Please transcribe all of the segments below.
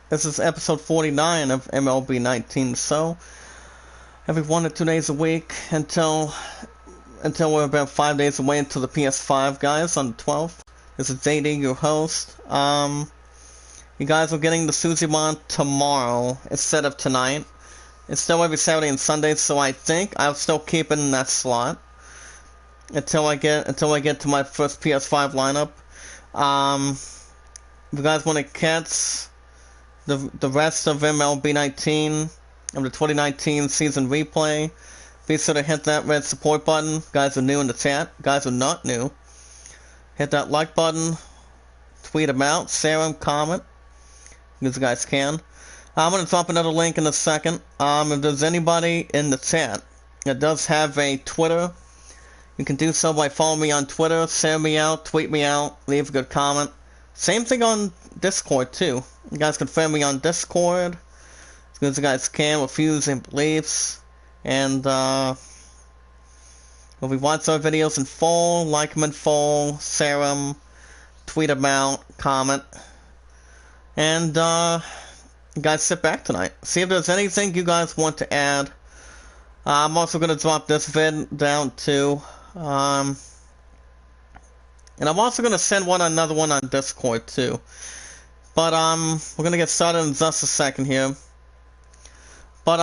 This is episode 49 of MLB 19. So, every 1 to 2 days a week until we're about 5 days away until the PS5, guys, on the 12th. This is JD, your host. You guys are getting the Suzimon tomorrow instead of tonight. It's still every Saturday and Sunday, so I think I'll still keep it in that slot until I get to my first PS5 lineup. If you guys want to catch the rest of MLB 19 of the 2019 season replay, be sure to hit that red support button. Guys are new in the chat. Guys are not new. Hit that like button. Tweet them out. Share them. Comment. As you guys can. I'm going to drop another link in a second. If there's anybody in the chat that does have a Twitter, you can do so by following me on Twitter, share me out, tweet me out, leave a good comment. Same thing on Discord too. You guys can friend me on Discord as good as you guys can with views and beliefs. And if we watch our videos in full, like them in full, share them, tweet them out, comment. And you guys sit back tonight. See if there's anything you guys want to add. I'm also going to drop this vid down too. And I'm also going to send another one on Discord too. But we're going to get started in just a second here. But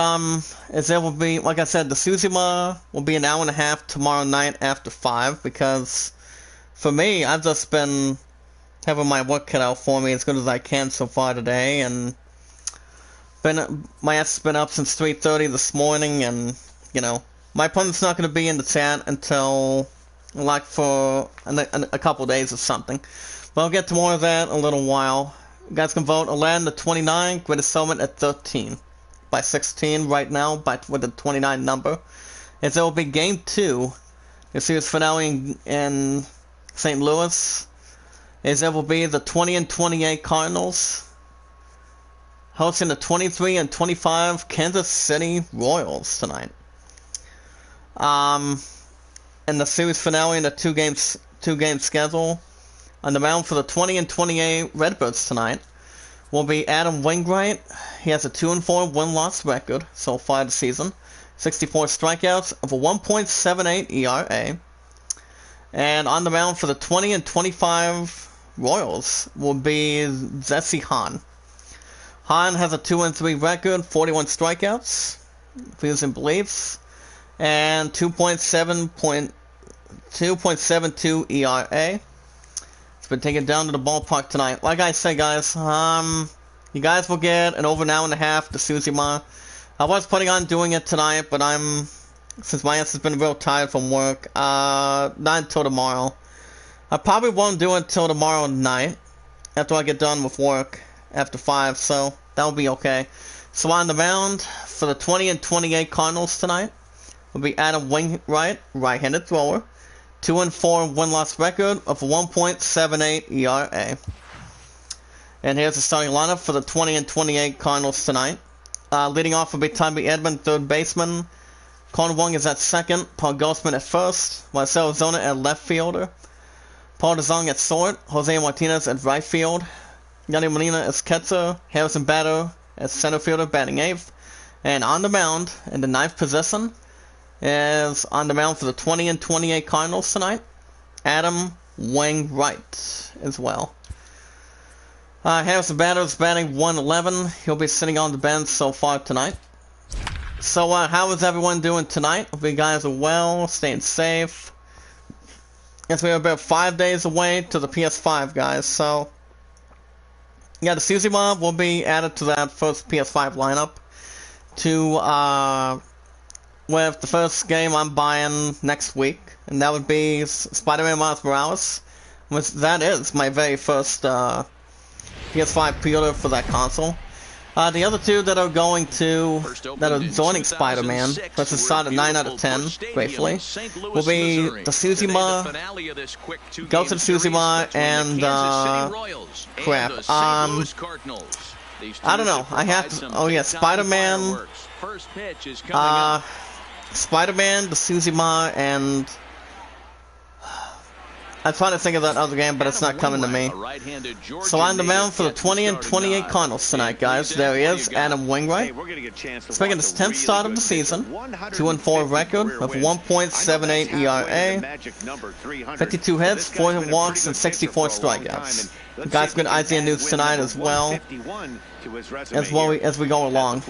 as there will be, like I said, the Suzima will be an hour and a half tomorrow night after 5, because for me, I've just been having my work cut out for me as good as I can so far today, and my ass has been up since 3:30 this morning, and you know, my opponent's not going to be in the chat until like for a couple days or something. But I'll get to more of that in a little while. You guys can vote 11 to 29, greatest settlement at 13. By 16 right now, with the 29 number. As there will be Game 2, the series finale in St. Louis. As there will be the 20 and 28 Cardinals hosting the 23 and 25 Kansas City Royals tonight. And the series finale in the two game schedule. On the mound for the 20 and 28 Redbirds tonight will be Adam Wainwright. He has a 2-4 win-loss record so far this season. 64 strikeouts of a 1.78 ERA. And on the mound for the 20 and 25 Royals will be Jesse Hahn. Hahn has a 2-3 record, 41 strikeouts, views and beliefs, and 2.72 ERA. It's been taken down to the ballpark tonight. Like I said, guys, you guys will get an over an hour and a half to Suzima. I was planning on doing it tonight, but since my ass has been real tired from work, not until tomorrow. I probably won't do it until tomorrow night, after I get done with work, after 5, so that'll be okay. So on the mound, for the 20 and 28 Cardinals tonight, will be Adam Wainwright, right-handed thrower. 2-4 win-loss record of a 1.78 ERA. And here's the starting lineup for the 20 and 28 Cardinals tonight. Leading off will be Tommy Edman, third baseman. Corn Wong is at second. Paul Ghostman at first. Marcelo Zona at left fielder. Paul DeZong at short. Jose Martinez at right field. Yanni Molina as catcher. Harrison Bader as center fielder, batting 8th. And on the mound, in the 9th position, is on the mound for the 20 and 28 Cardinals tonight, Adam Wainwright as well. Harrison Bader is batting 111. He'll be sitting on the bench so far tonight. So, how is everyone doing tonight? Hope you guys are well, staying safe. Yes, we're about 5 days away to the PS5, guys, so yeah, the Suzima will be added to that first PS5 lineup with the first game I'm buying next week, and that would be Spider-Man Miles Morales, which that is my very first PS5 pre-order for that console. The other two that are joining Spider-Man, plus a solid 9 out of 10, gratefully, will be the Suzima, Ghost of Suzima, and crap. I don't know. I have to. Oh yeah, Spider-Man. Spider-Man, the Suzima, and I'm trying to think of that other game, but it's not coming to me. So on the mound for the 20 and 28 Cardinals tonight, guys. There he is, Adam Wainwright. He's making his 10th start of the season. 2-4 record with 1.78 ERA. 52 hits, 40 walks, and 64 strikeouts. The guy's got Isaiah news tonight as well as we go along.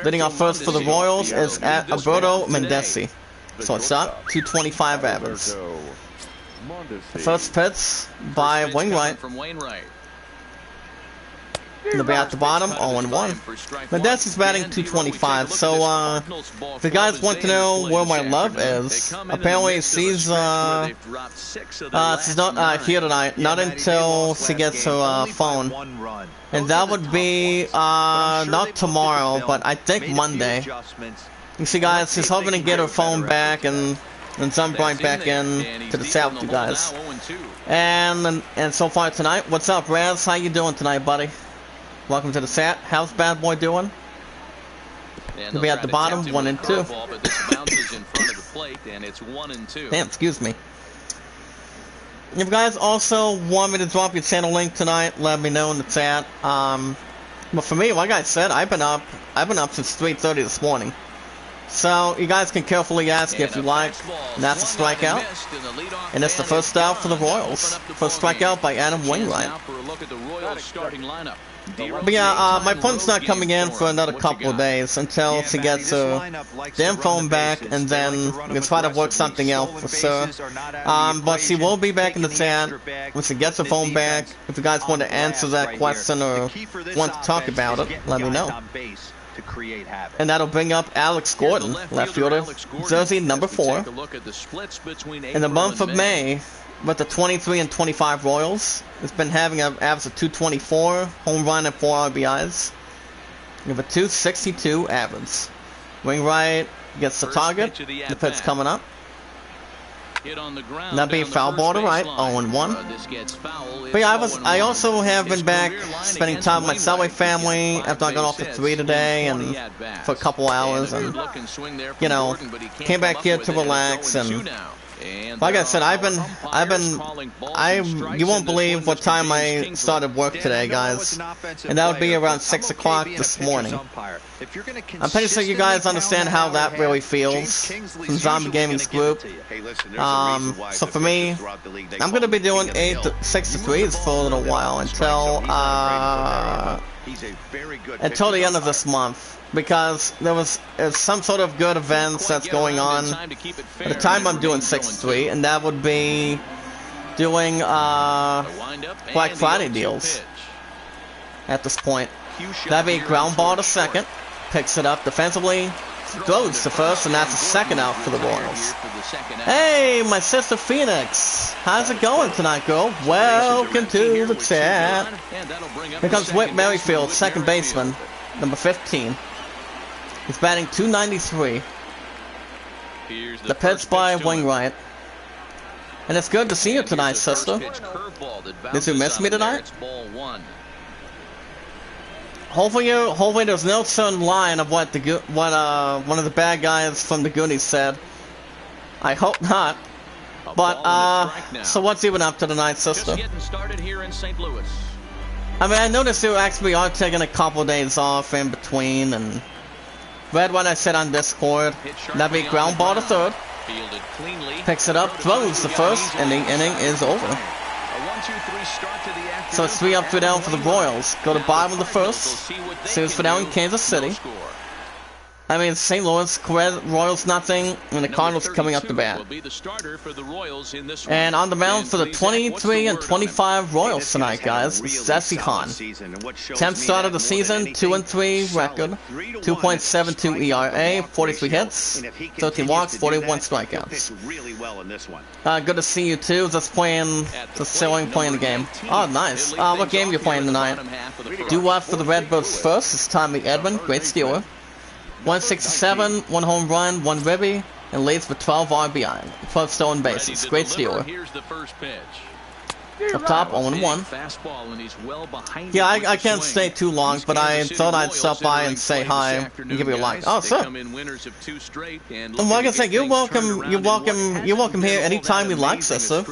Leading off first for the Royals is Alberto Mendesi. So it's up 225 average. The first pitch by Wainwright. He'll be at the bottom, 0-1. Mendesi's batting 225. So if you guys want to know where my love is, apparently she's not here tonight. Not until she gets her phone, and that would be not tomorrow, but I think Monday. You see, guys, she's hoping to get her phone back and jump right back in to the South, you guys. And so far tonight, what's up, Raz? How you doing tonight, buddy? Welcome to the set. How's Bad Boy doing? He'll be at the bottom, 1 and 2. Damn, excuse me. If you guys also want me to drop your channel link tonight, let me know in the chat. But for me, like I said, I've been up since 3:30 this morning. So you guys can carefully ask if you like. And that's a strikeout. And it's the first out for the Royals. First strikeout by Adam Wainwright. But yeah, my pun's not coming in for another couple of days until she gets her damn phone back, and then we'll try to work something out for sure. But she will be back in the chat when she gets her phone back. If you guys want to answer that question or want to talk about it, let me know. And that'll bring up Alex Gordon, left fielder, jersey number 4. In the month of May, with the 23 and 25 Royals, it's been having an average of 224, home run and 4 RBIs. You have a 262 average. Wainwright gets the target. The pitch coming up. That'd be foul ball to right, 0-1. But yeah, I also have been back spending time with my Subway family after I got off at 3 today and for a couple hours, and you know, came back here to relax. And like I said, you won't believe what time I started work today, guys, and that would be around 6 o'clock this morning. I'm pretty sure you guys understand how that really feels from Zombie Gaming's group. So for me, I'm going to be doing 6 to 3s for a little while until the end of this month, because there's some sort of good events that's going on at the time I'm doing 6 to 3, and that would be doing Black Friday deals at this point. That'd be ground ball to second, picks it up defensively, throws to first, and that's a second out for the Royals. Hey, my sister Phoenix, how's it going tonight, girl? Welcome to the chat. Here comes Whit Merrifield, second baseman, number 15. He's batting 293. The pitch by Wainwright. And it's good to see you tonight, sister. Did you miss me tonight? Hopefully there's no certain line of what one of the bad guys from the Goonies said. I hope not. But so what's even up to tonight, sister? I mean, I noticed you actually are taking a couple of days off in between, and read what I said on Discord. That'd be ground ball to third. Picks it up, throws the first, and the inning is over. So it's 3 up, 3 down for the Royals. Go to bottom of the first. Series for now in Kansas City. I mean, St. Louis, Royals nothing, and the Cardinals coming up to bat. And on the mound for the 23 and 25 Royals tonight, guys, Jesse Hahn. 10th start of the season, 2-3 record, 2.72 ERA, 43 hits, 13 walks, 41 strikeouts. Good to see you too. Just playing the game. Oh, nice. What game you playing tonight? Due left for the Redbirds first. It's Tommy Edman, great stealer. 167, 1 home run, 1 ribby, and leads with 12 RBI, 12 stolen bases. Great stealer. Up top, 0-1. Yeah, I can't stay too long, but I thought I'd stop by and say hi and give you a like. Oh, sir. And like I said, you're welcome here anytime you like, sister.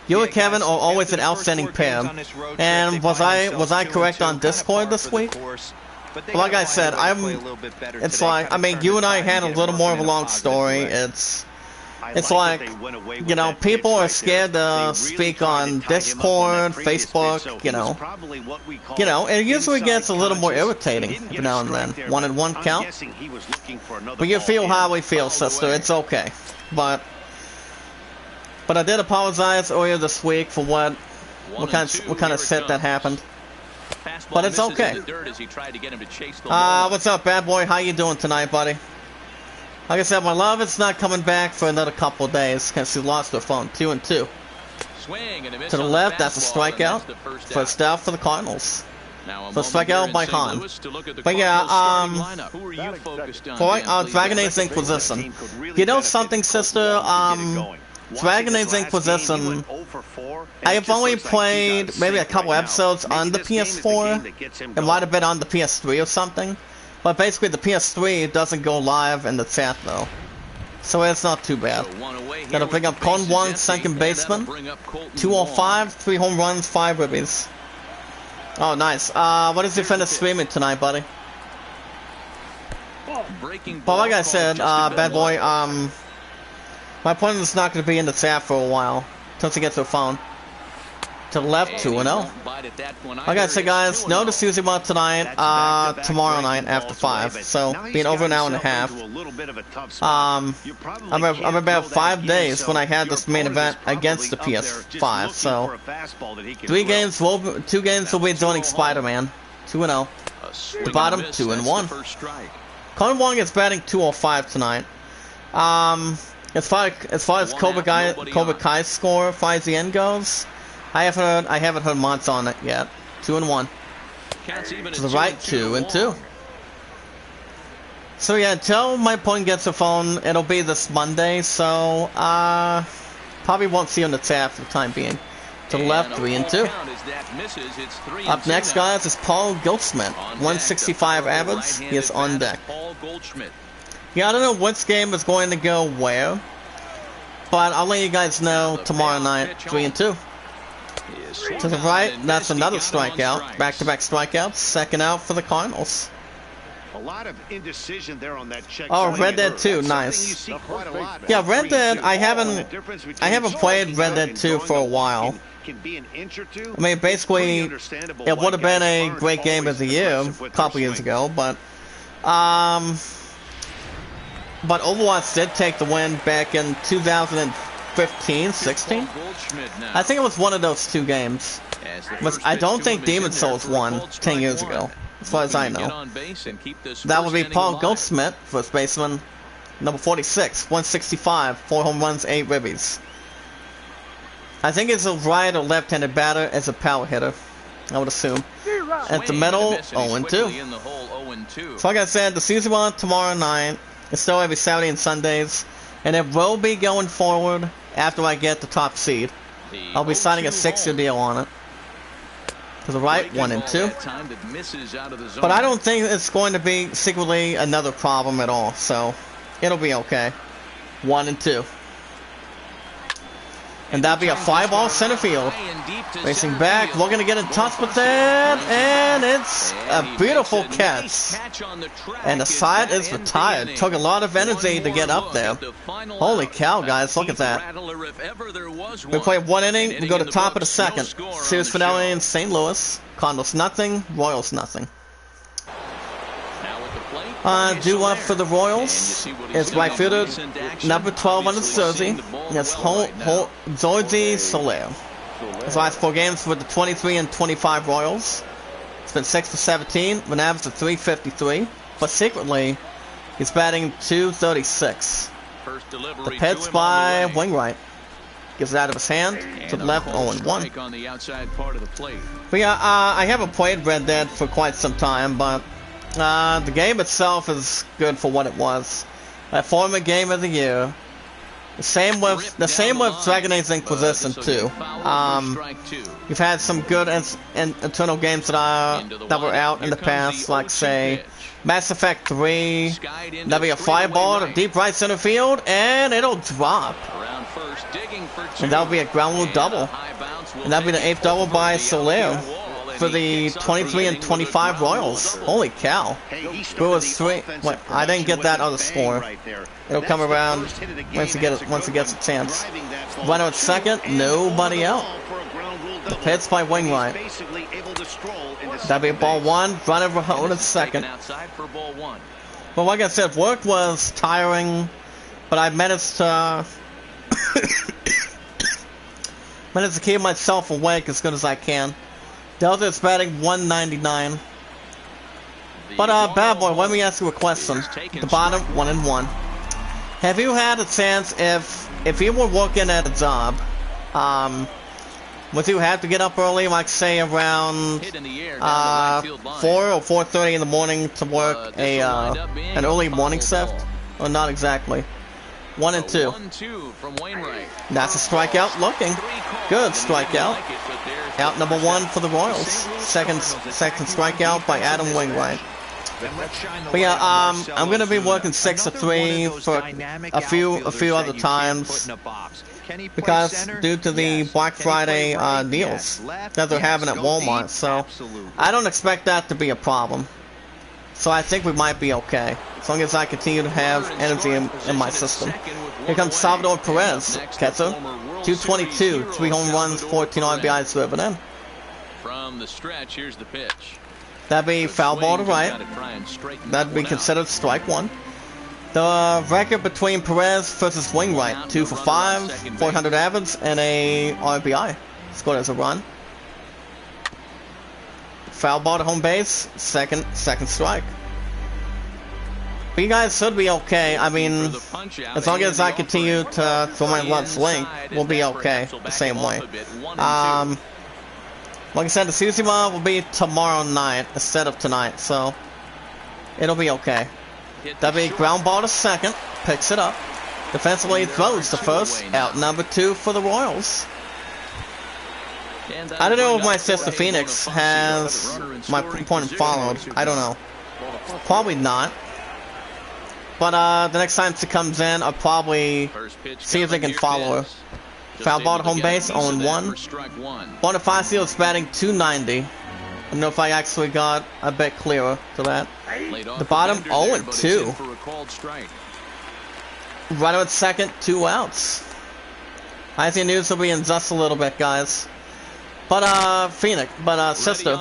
You and Kevin are always an outstanding pair. And was I correct on Discord this week? Like I said, it's like, I mean, you and I had a little more of a long story. It's like, you know, people are scared to speak on Discord, Facebook, you know, it usually gets a little more irritating every now and then. 1-on-1 count. But you feel how we feel, sister. It's okay. But I did apologize earlier this week for what kind of shit that happened. But it's okay. What's up, bad boy? How you doing tonight, buddy? Like I said, my love is not coming back for another couple of days because she lost her phone. 2-2. To the left, that's a strikeout. First out for the Cardinals. So strikeout by Han. But yeah, for Dragon Age Inquisition. You know something, sister? Dragon Age Inquisition, I have only played maybe a couple episodes on the PS4. It might have been on the PS3 or something. But basically the PS3 doesn't go live in the chat though. So it's not too bad. Gotta bring up Colton Wong, second baseman. 205, 3 home runs, 5 ribbies. Oh, nice. What is your finish streaming tonight, buddy? But like I said, bad boy, my opponent's not going to be in the chat for a while until he gets to the phone. To the left, 2-0. Like I said, guys, no Tsuzima tonight, tomorrow night after 5. So, being over an hour and a half. I'm about 5 days when I had this main event against the PS5. So, 2 games will be joining Spider-Man. 2-0. The bottom, 2-1. Colin Wong is batting 205 tonight. As far as Cobra Kai's score, as far as the end goes, I haven't heard months on it yet. 2-1. To the right, 2-2. So yeah, until my opponent gets a phone, it'll be this Monday. So probably won't see you in the chat for the time being. To the left, 3-2. Up next, guys, is Paul Goldschmidt. 165 average. He is on deck. Yeah, I don't know which game is going to go where, but I'll let you guys know tomorrow night. 3-2. To the right, that's another strikeout. Back-to-back strikeouts. Second out for the Cardinals. A lot of indecision there on that check. Oh, Red Dead 2, nice. Yeah, Red Dead. I haven't played Red Dead 2 for a while. I mean, basically, it would have been a great game of the year a couple years ago, but Overwatch did take the win back in 2015, 16. I think it was one of those 2 games. I don't think Demon's Souls won 10 years ago, as far as I know. That would be Paul Goldschmidt, first baseman, number 46, 165, 4 home runs, 8 ribbies. I think it's a right or left-handed batter as a power hitter, I would assume. At the middle, 0-2. So like I said, the season 1 tomorrow night. It's still every Saturday and Sundays, and it will be going forward after I get the top seed. I'll be signing a 6-year deal on it. To the right, 1-2. But I don't think it's going to be secretly another problem at all, so it'll be okay. 1-2. And that'll be a fly ball center field. Racing back, we're going to get in touch with it, and it's a beautiful catch. And the side is retired. Took a lot of energy to get up there. Holy cow, guys, look at that. We play 1 inning, we go to top of the second. Series finale in St. Louis. Cardinals nothing, Royals nothing. Due up for the Royals is right fielder number 12 on the jersey. That's Georgie Soler. His last 4 games with the 23 and 25 Royals. It's been 6 for 17, with an average of 353. But secretly, he's batting 236. The pitch by Wainwright. Gives it out of his hand to the left, 0-1. But yeah, I haven't played Red Dead for quite some time, but the game itself is good for what it was. A former game of the year. The same with Dragon Age Inquisition too. You've had some good internal games that were out in the past, like say Mass Effect 3. That'll be a fly ball to deep right center field, and it'll drop. And that would be a ground rule double. And that would be the 8th double by Soler for the 23 and 25 Royals. Holy cow. Brewers 3. Wait, I didn't get that other score. It'll come around once it gets a chance. Runner at second, nobody out. The pitch by Wainwright. That'd be a ball 1. Runner for home at second. But like I said, work was tiring, but I managed to keep myself awake as good as I can. Delta is batting 199. But bad boy, let me ask you a question. The bottom 1-1. Have you had a chance if you were working at a job, would you have to get up early, like say around 4 or 4:30 in the morning to work an early morning shift? Or not exactly? 1 and 2. That's a strikeout. Looking good strikeout. Out number 1 for the Royals. Second strikeout by Adam Wainwright. But yeah, I'm gonna be working 6 to 3 for a few other times because due to the Black Friday deals that they're having at Walmart. So I don't expect that to be a problem. So I think we might be okay as long as I continue to have energy in my system. Here comes Salvador Perez, catcher, 222, 3 home runs, 14 RBIs driven in. From the stretch, here's the pitch. That'd be foul ball to right. That'd be considered strike 1. The record between Perez versus Wainwright, 2 for 5, 400 average, and a RBI. Scored as a run. Foul ball to home base, second strike. But you guys should be okay. I mean, as long as I continue to throw my lunch link, we'll be okay the same way. Like I said, the Tsushima will be tomorrow night instead of tonight, so it'll be okay. That'll be ground ball to second, picks it up. Defensively throws to first, out number 2 for the Royals. I don't know if my sister Phoenix has my point followed. I don't know. Probably not. But the next time she comes in, I'll probably see if they can follow her. Foul ball to home base, 0-1. Bonifacio is batting 290. I don't know if I actually got a bit clearer to that. The bottom, 0-2. Runner at second, 2 outs. I see news will be in just a little bit, guys. But sister,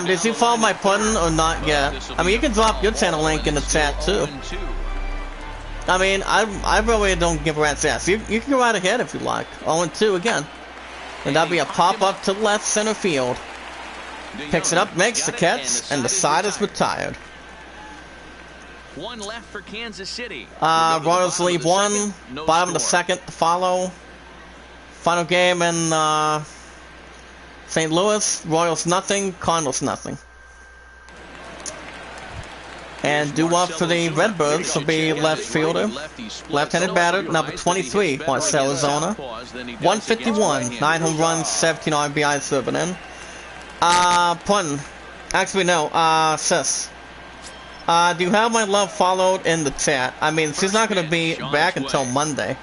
did you follow my button or not yet? I mean, you can drop your channel link in the chat too. I mean, I really don't give a rat's ass. You can go right ahead if you like. 0-2 again. And that'll be a pop-up to left center field. Picks it up, makes the catch, and the side is retired. 1 left for Kansas City. Royals leave 1. Bottom of the second to follow. Final game in St. Louis. Royals nothing, Cardinals nothing. And due up for the Redbirds will be left fielder, left-handed batter, number 23, West Arizona. 151, 9 home runs, 17 RBIs driven in. Pun. Actually, no, sis. Do you have my love followed in the chat? I mean, she's not going to be back until Monday.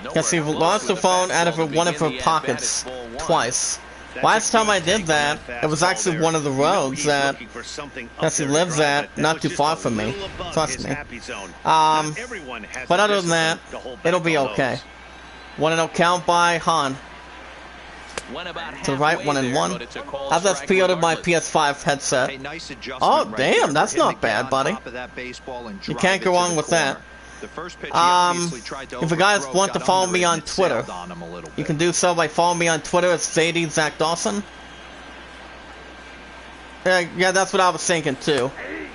Because she lost her phone out of one of her pockets twice. Last time I did that, it was actually one of the roads that she lives at, not too far from me. Trust me. But other than that, it'll be okay. 1-0 count by Han. To the right, 1-1. I've just pre-ordered my PS5 headset. Oh, damn, that's not bad, buddy. You can't go wrong with that. If you guys want to follow me on Twitter, you can do so by following me on Twitter. It's JD Zach Dawson. Yeah, that's what I was thinking too.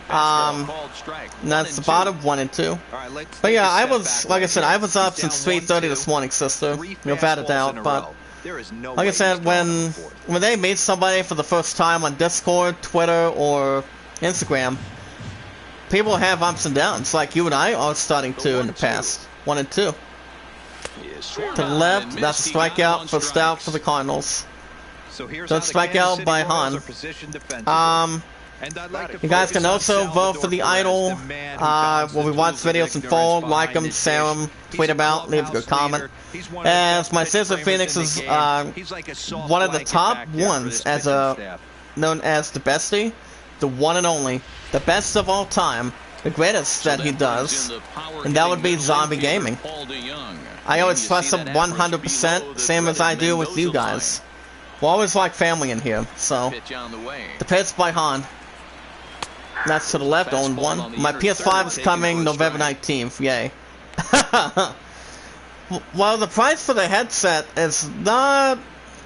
That's the bottom, 1-2. But yeah, I was, like I said, I was up since 3:30 this morning, sister. Without a doubt. But like I said, when they meet somebody for the first time on Discord, Twitter, or Instagram, people have ups and downs, like you and I are starting to in the past. 1-2. To the left, that's a strikeout for Stout for the Cardinals. Don't strike out by Han. You guys can also vote for the idol, where we watch videos in full, like them, share them, tweet about, leave a good comment. As my sister Phoenix is one of the top ones as known as the bestie, the one and only, the best of all time, the greatest that he does, and that would be zombie gaming. I always trust him 100%, same as I do with you guys. We're always like family in here, so. The pitch by Han. That's to the left, 0-1. My PS5 is coming November 19th, yay. Well, the price for the headset is not...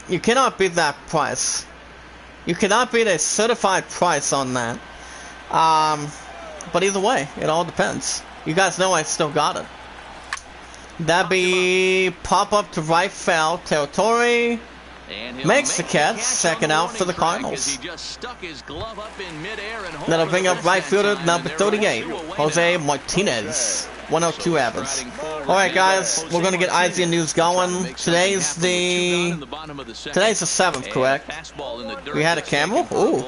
You cannot beat that price. You cannot beat a certified price on that. But either way, it all depends. You guys know I still got it. That'd be pop up to right foul territory. Makes the catch, second out for the Cardinals. That'll bring up right fielder number 38, Jose Martinez, 102 average. Alright guys, we're gonna get IZN news going. Today's the 7th, correct? We had a camera? Ooh,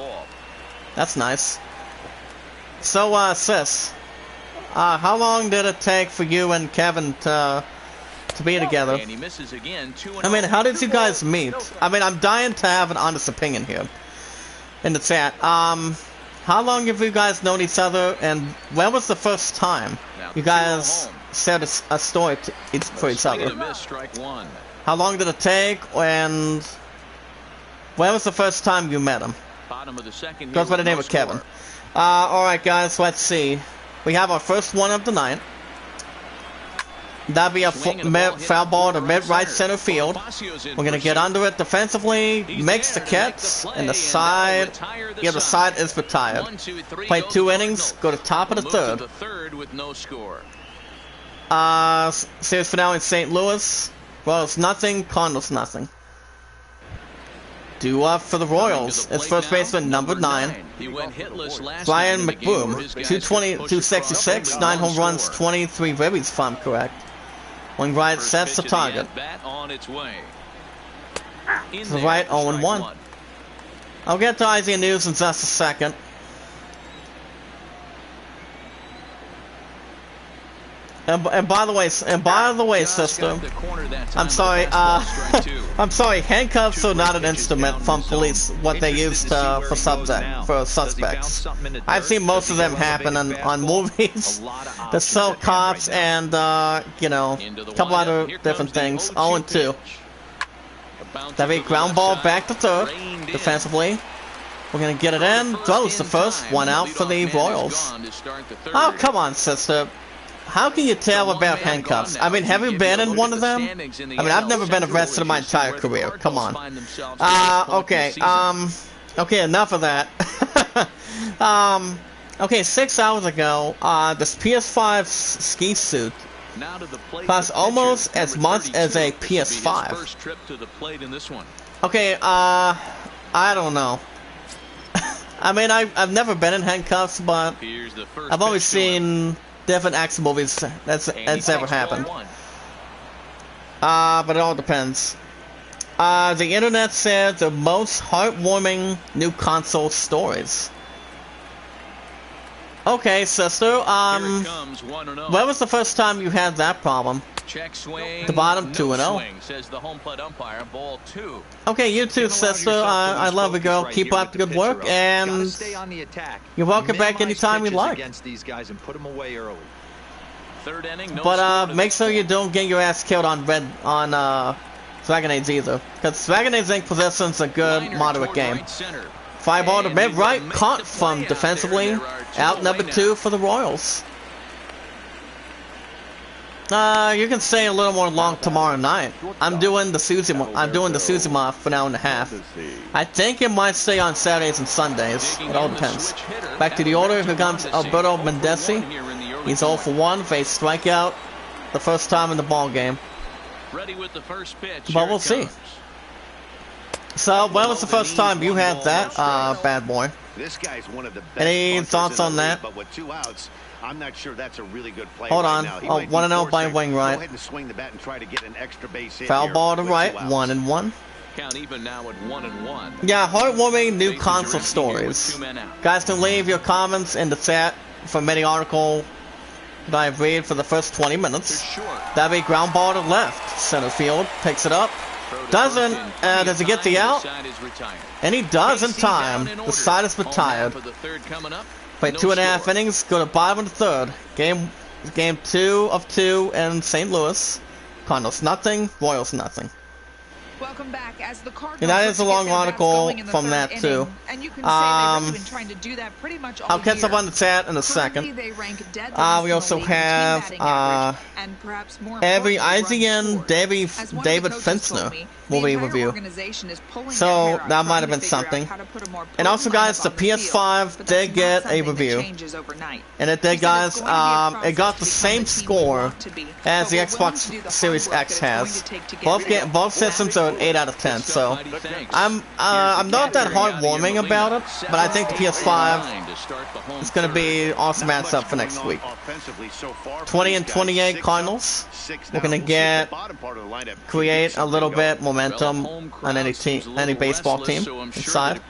that's nice. So, sis, how long did it take for you and Kevin to be together? I mean, how did you guys meet? I mean, I'm dying to have an honest opinion here in the chat. How long have you guys known each other, and when was the first time you guys said a story for each other? How long did it take, and when was the first time you met him? Goes by the name of Kevin. Alright guys, let's see. We have our first one of the night. That'd be a foul ball to mid-right center field. We're going to get under it defensively. Makes the catch. And the side... Yeah, the side is retired. Play 2 innings. Go to top of the third. Series finale in St. Louis. Royals nothing. Cardinals nothing. Due up for the Royals. It's first baseman number 9. Brian McBoom. 220, 266. 9 home runs, 23 ribbies, if I'm correct. One right sets the target. To the right, 0-1. I'll get to IZN news in just a second. And by the way, sister, I'm sorry. I'm sorry. Handcuffs are not an instrument from police. What they use for suspects. I've seen most of them happen on movies. The sell cops and you know, a couple other different things. 0-2. That'd be a ground ball back to third. Defensively, we're gonna get it in. Throws the first one out for the Royals. Oh, come on, sister. How can you tell about handcuffs? I mean, have you been in one of them? I mean, I've never been arrested in my entire career. Come on. Okay. Okay, enough of that. Okay, 6 hours ago, this PS5 ski suit costs almost as much as a PS5. Okay, I don't know. I mean, I've never been in handcuffs, but I've always seen different action movies that's ever happened. But it all depends. The internet said the most heartwarming new console stories. Okay, sister, when was the first time you had that problem? The bottom 2-0. Says the home plate umpire, ball 2. Okay, you too, sister. I love you, girl. Keep up the good work, and you're welcome back anytime you like. But make sure you don't get your ass killed on Dragonades either, because Dragonades Inc. possesses a good moderate game. Fly ball to mid right, caught from defensively. Out number 2 for the Royals. You can stay a little more long tomorrow night. I'm doing the Suzuma for an hour and a half. I think it might stay on Saturdays and Sundays. It all depends. Back to the order. Here comes Alberto Mendesi. He's 0 for 1. Faced strikeout the first time in the ball game. But we'll see. So, when was the first time you had that, bad boy? Any thoughts on that? I'm not sure that's a really good play. Hold on. Oh, 1-0 by Wainwright. Go ahead and swing the bat and try to get an extra base hit Foul here. ball to right, 1-1. Count even now at 1-1. Yeah, heartwarming new Bases are console empty here with stories. 2 men out. Guys can leave your comments in the chat for many article that I've read for the first 20 They're minutes. short. That'd be ground ball to left. Center field picks it up. Throw to Doesn't, first in plenty does of he get the time, out? The side is retired. And he does in KC time. down in The order. side is Home retired. half of the third coming up. Play No 2.5 score. innings, go to bottom of the third. Game 2 of 2 in St. Louis. Cardinals nothing, Royals nothing. Welcome back. As the Cardinals And that look is to a get long their bats article going in the from third that, inning, too. And you can say they've been trying to do that pretty much all I'll catch up year. on the chat in a Currently, second. they rank dead last We in the also league in team have batting average, and perhaps more every importantly, runs IGN scored. David As one of the coaches Fintzner told me, will the be entire review. organization is pulling So, their hair out that might trying have been to figure out something. how to put a more And also, potent guys, lineup the on field, PS5 but did that's not get a something that review. changes overnight. And it He did, said guys. it's going to be a It got process the to same become the team we score want to be, as but the we're willing Xbox to do the Series hard work X that it's going has. to take to get Both there. systems are an 8 out of 10. So, Mighty thanks. I'm not that heartwarming about it, but I think the PS5 is going to be an awesome matchup for next week. 20 and 28 Cardinals. We're going to create a little bit momentum on any team, any baseball team inside.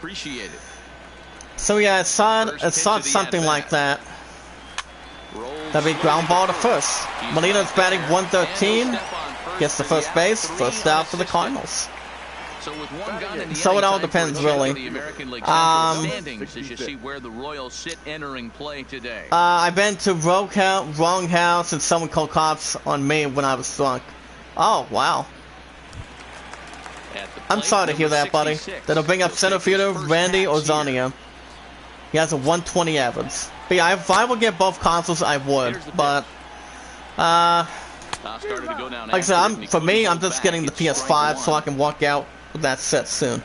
So yeah, it's something like that. That'd be ground ball to first. Molina's batting 113. Gets the first base. First out for the Cardinals. So it all depends, really. I've been to wrong house, and someone called cops on me when I was drunk. Oh, wow. I'm sorry to hear that, buddy. That'll bring up center fielder Randy Ozania. He has a 120 average. But yeah, if I would get both consoles, I would. But, like I said, for me, I'm just getting the PS5 so I can walk out with that set soon.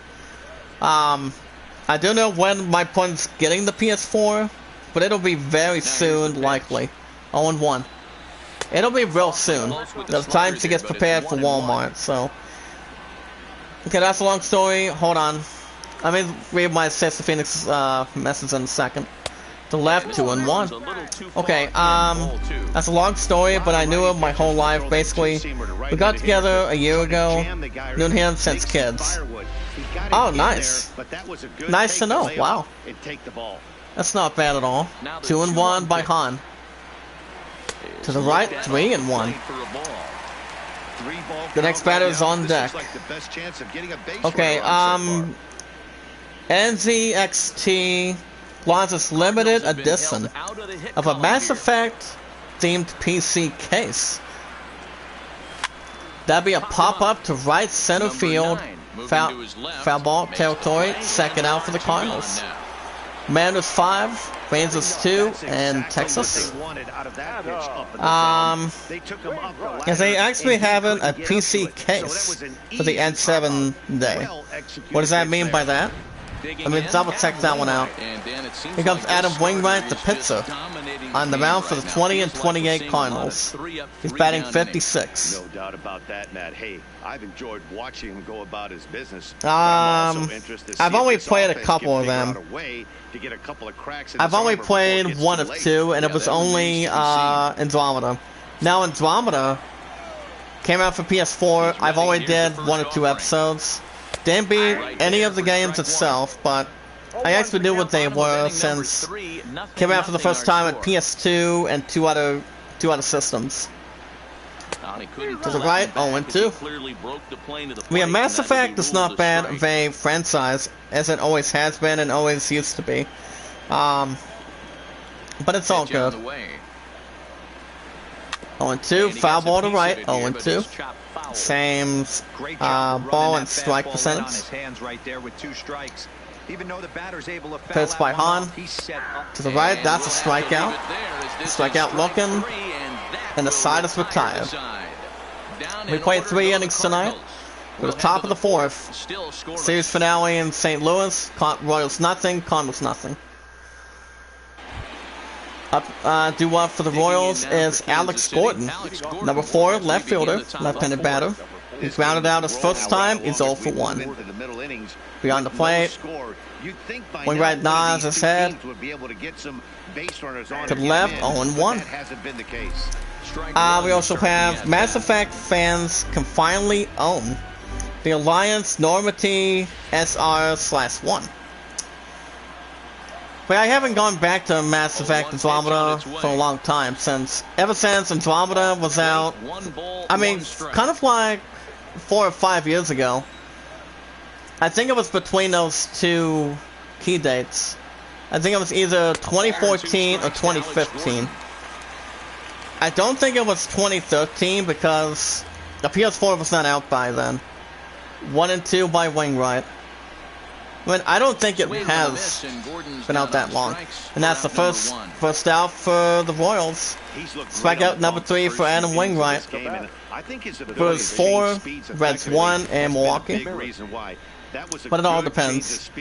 I don't know when my opponent's getting the PS4, but it'll be very soon, likely. 0-1. It'll be real soon. There's time to get prepared for Walmart, so. Okay, that's a long story. Hold on. Let me read my Sister Phoenix message in a second. To left, 2-1. Okay, that's a long story, but I knew him my whole life, basically. We got together a year ago, known him since kids. Oh, nice. Nice to know, wow. That's not bad at all. 2-1 by Han. To the right, 3-1. The next batter is on deck. Okay, NZXT launches limited edition of a Mass Effect themed PC case. That'd be a pop-up to right center field, foul ball territory, second out for the Cardinals. Mariners 5, Rangers 2, and Texas. Yes, they actually have a PC case for the N7 day. What does that mean by that? I mean, double check that one out. Here comes Adam Wainwright, the pitcher, on the mound for the 20 and 28 Cardinals. He's batting 56. No doubt about that, Matt. Hey, I've enjoyed watching him go about his business. I've only played a couple of them. I've only played one of two, and it was only Andromeda. Now Andromeda came out for PS4. I've only did 1 or 2 episodes. Didn't beat any of the games itself, but I actually knew what they were since came out for the first time at PS2 and two other systems. To the right, 0-2. Yeah, Mass Effect is not bad of a franchise, as it always has been and always used to be. But it's all good. 0-2, foul ball to right, 0-2. Same ball and strike percentage. Pitch by Han. To the right, that's a strikeout. Strikeout looking. And the side is retired. We played 3 innings tonight. We're the top of the 4th. Series finale in St. Louis. Royals nothing, Cardinals nothing. Due up for the Royals is Alex Gordon, number 4, left fielder, left-handed batter. He's grounded out his first time. He's 0 for 1. Beyond the plate, Wainwright nods his head to the left, 0-1. We also have Mass Effect fans can finally own The Alliance Normandy SR/1. But I haven't gone back to Mass Effect Andromeda for a long time, ever since Andromeda was out. I mean, kind of like 4 or 5 years ago. I think it was between those two key dates. I think it was either 2014 or 2015. I don't think it was 2013 because the PS4 was not out by then. 1 and 2 by Wainwright. I mean, I don't think it has been out that long. And that's the first out for the Royals. Strikeout number 3 for Adam Wainwright. Brewers 4, Reds 1, and Milwaukee. But it all depends.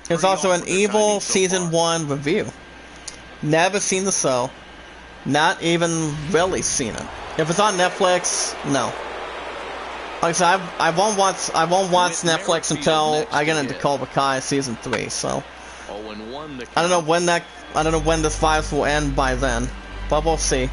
There's also an Evil Season 1 review. Never seen the show. Not even really seen it. If it's on Netflix, no. Like I said, I won't watch Netflix until I get into Cobra Kai Season 3. So I don't know when this virus will end by then, but we'll see.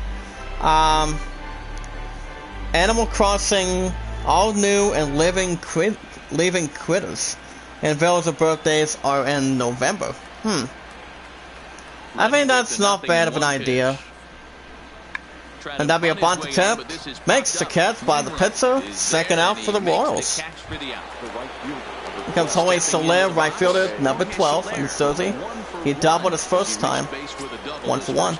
Animal Crossing, all new and living critters, and Villager birthdays are in November. I think that's not bad of an idea. And that'd be a bunt attempt. Makes the catch by the pitcher. Second out for the Royals. Here comes Jorge Soler, right fielder, number 12 in his jersey. He doubled his first time. 1 for 1.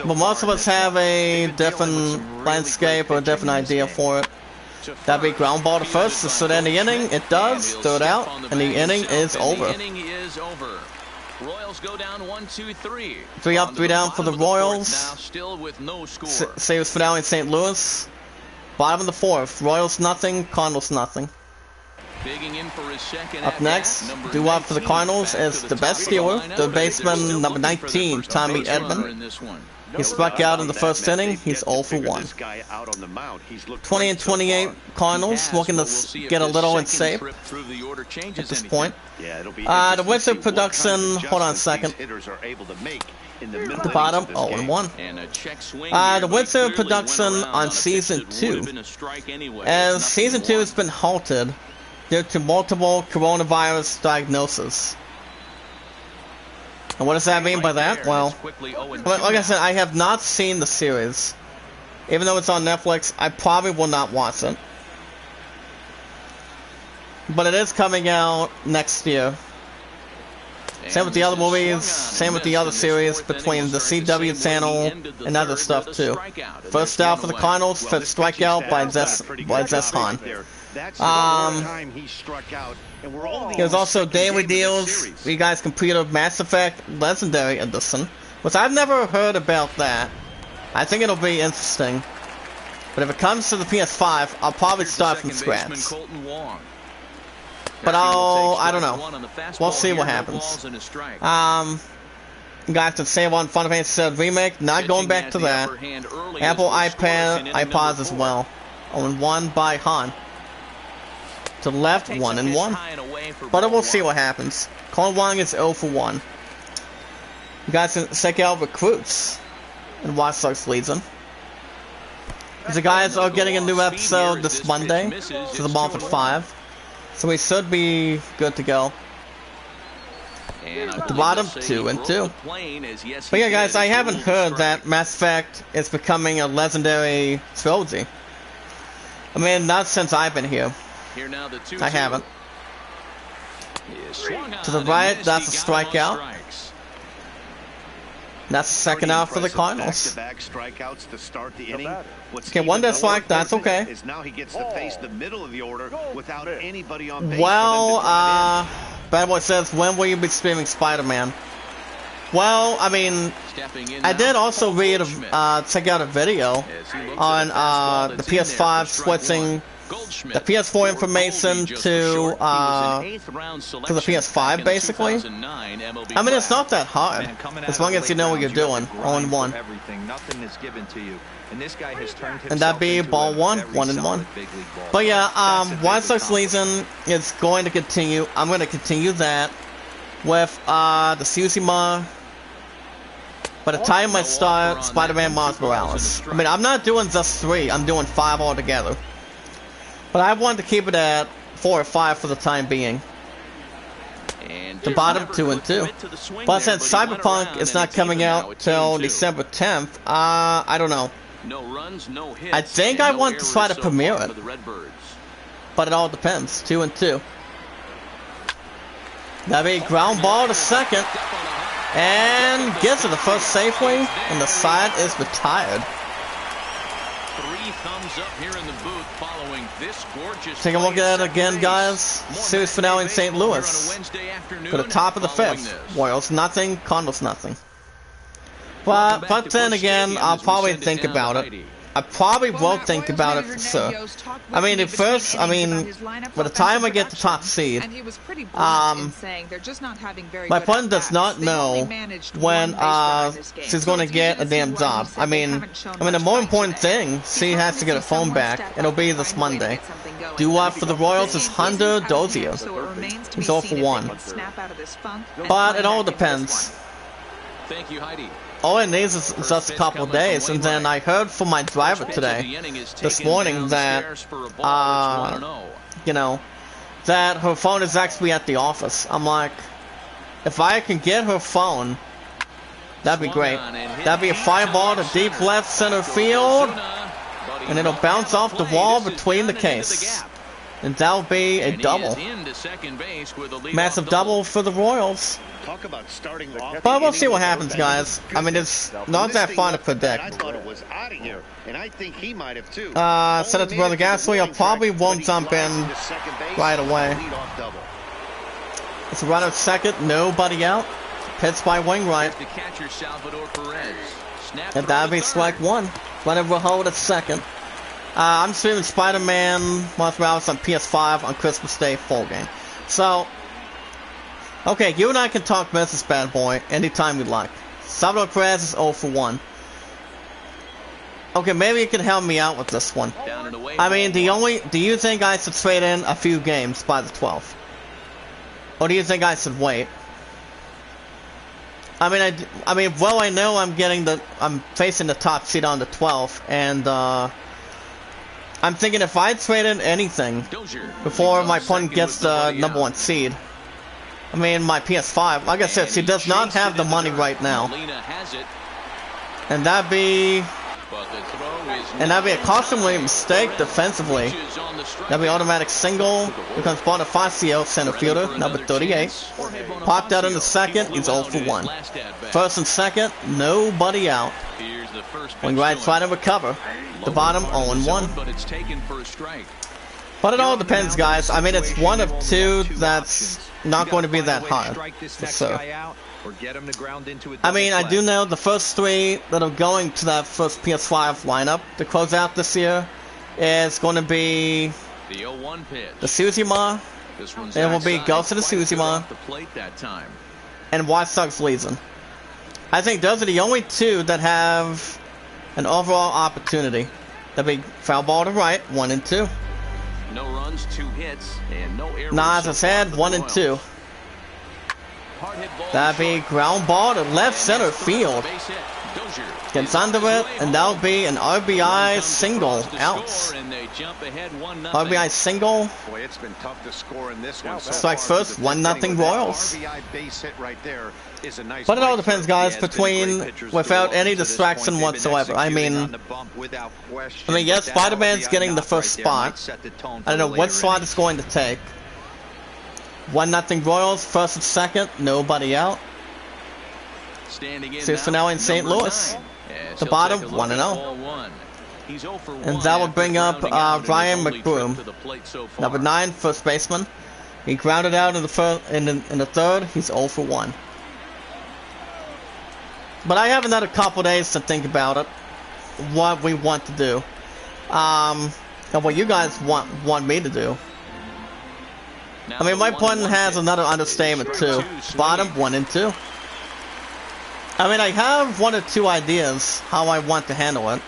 But most of us have a different landscape or a different idea for it. That'd be ground ball to first. So then the inning, it does. Third out, and the inning is over. Royals go down 1-2-3. 3 up, 3 down for the Royals. Series finale in St. Louis. Bottom of the 4th. Royals nothing, Cardinals nothing. Up next, due up for the Cardinals is the best Steeler, the baseman number 19, Tommy Edman. He struck out in the first inning. He's 0 for 1. 20 and 28 Cardinals looking to get a little in shape at this point. The Wizard production, hold on a second. At the bottom, 0 and 1. The Wizard production on Season 2. As Season 2 has been halted due to multiple coronavirus diagnoses. And what does that mean by that? Well, like I said, I have not seen the series. Even though it's on Netflix, I probably will not watch it. But it is coming out next year. Same with the other movies, same with the other series between the CW channel and other stuff too. First out for the Cardinals, fifth strikeout by Zess Hahn. There's also daily deals. You guys can pre-order Mass Effect Legendary Edition, which I've never heard about that. I think it'll be interesting. But if it comes to the PS5, I'll probably start from scratch. But I don't know. We'll see what happens. Guys to save on Final Fantasy said remake, not going back to that. Apple iPods as well. 0-1 by Han. To the left, 1-1. But we'll see what happens. Colin Wong is 0 for 1. You guys can check out recruits in Watch Dogs Legion. The guys are getting a new episode this Monday, to the month at 5. So we should be good to go. At the bottom, 2 and 2. But yeah, guys, I haven't heard that Mass Effect is becoming a legendary trilogy. I mean, not since I've been here. I haven't. To the right, that's a strikeout. That's the second out for the Cardinals. Okay, one dead strike, that's okay. Well, Bad Boy says, when will you be streaming Spider-Man? Well, I mean, I did also read, check out a video on the PS5 switching the PS4 information to the PS5, basically. I mean, it's not that hard, as long as you know what you're doing. 0-1. And that'd be ball 1, 1-1. But yeah, Watch Dogs Legion is going to continue. I'm going to continue that with the Tsushima By the time I start Spider-Man Miles Morales. I mean, I'm not doing just 3, I'm doing 5 altogether. But I wanted to keep it at 4 or 5 for the time being. The bottom 2 and 2. But since Cyberpunk is not coming out till December 10th, I don't know. I think I want to try to premiere it. But it all depends. 2 and 2. That'll be ground ball to second. And gets to the first safely. And the side is retired. 3 thumbs up here in the booth following this gorgeous. Take a look at it again, guys. Series finale in St. Louis. To the top of the 5th. Royals nothing, Cardinals nothing. But then again, I'll probably think about it. I probably will think about it for sure. I mean, at first, by the time I get the top seed, my friend does not know when she's going to get a damn job. I mean, the more important thing, she has to get her phone back. It'll be this Monday. Due for the Royals is Hunter Dozier. He's 0 for 1. But it all depends. Thank you, Heidi. All it needs is just a couple of days, and then I heard from my driver today, this morning, that, that her phone is actually at the office. I'm like, if I can get her phone, that'd be great. That'd be a fly ball to deep left center field, and it'll bounce off the wall between the case. And that'll be a double. Massive double for the Royals. Talk about starting off. But we'll see what happens, guys. I mean, it's not that fun to predict. I thought it was out of here, and I think he might have too. Send it to Brother Gasly. I probably won't jump in right away. It's a runner at second, nobody out. Pitch by Wainwright. And that'll be strike 1. Runner will hold at second. I'm streaming Spider-Man Miles Morales on PS5 on Christmas Day full game. So, okay, you and I can talk business, bad boy, anytime you'd like. Salvador Perez is 0 for 1. Okay, maybe you can help me out with this one. I mean, do you think I should trade in a few games by the 12th? Or do you think I should wait? I mean, well, I know I'm facing the top seed on the 12th, and, I'm thinking if I trade in anything before my opponent gets the number 1 seed, I mean, my PS5, like I said, she does not have the money right now. And that'd be a costly mistake defensively. That'd be automatic single. Here comes Bonifacio, center fielder, number 38. Popped out in the second, he's 0 for 1. First and second, nobody out. Wainwright trying to recover. The bottom 0-1. But it all depends, guys. I mean, it's one of 2 that's not going to be that hard. So, I mean, I do know the first 3 that are going to that first PS5 lineup to close out this year is going to be the Suzima. It will be Ghost of the Suzima and White Sox Legion. I think those are the only 2 that have an overall opportunity. That'd be foul ball to right, 1 and 2. No runs, 2 hits, and no errors. Nah, as I said, 1 and 2. That'd be ground ball to left center field. Gets under it, and that'll be an RBI single out. RBI single. Boy, it's been tough to score in this one. Strikes first, 1-0 Royals. But it all depends, guys, without any distraction whatsoever. I mean, yes, Spider-Man's getting the first spot. I don't know what slot it's going to take. 1-0 Royals, first and second, nobody out. Series finale in St. Louis. The bottom, 1-0. And that will bring up Ryan McBroom, number 9, first baseman. He grounded out in the third. He's 0 for 1. But I haven't had a couple days to think about it, what we want to do, and what you guys want me to do. I mean, my opponent has another understatement too. Bottom 1 and 2. I mean, I have 1 or 2 ideas how I want to handle it.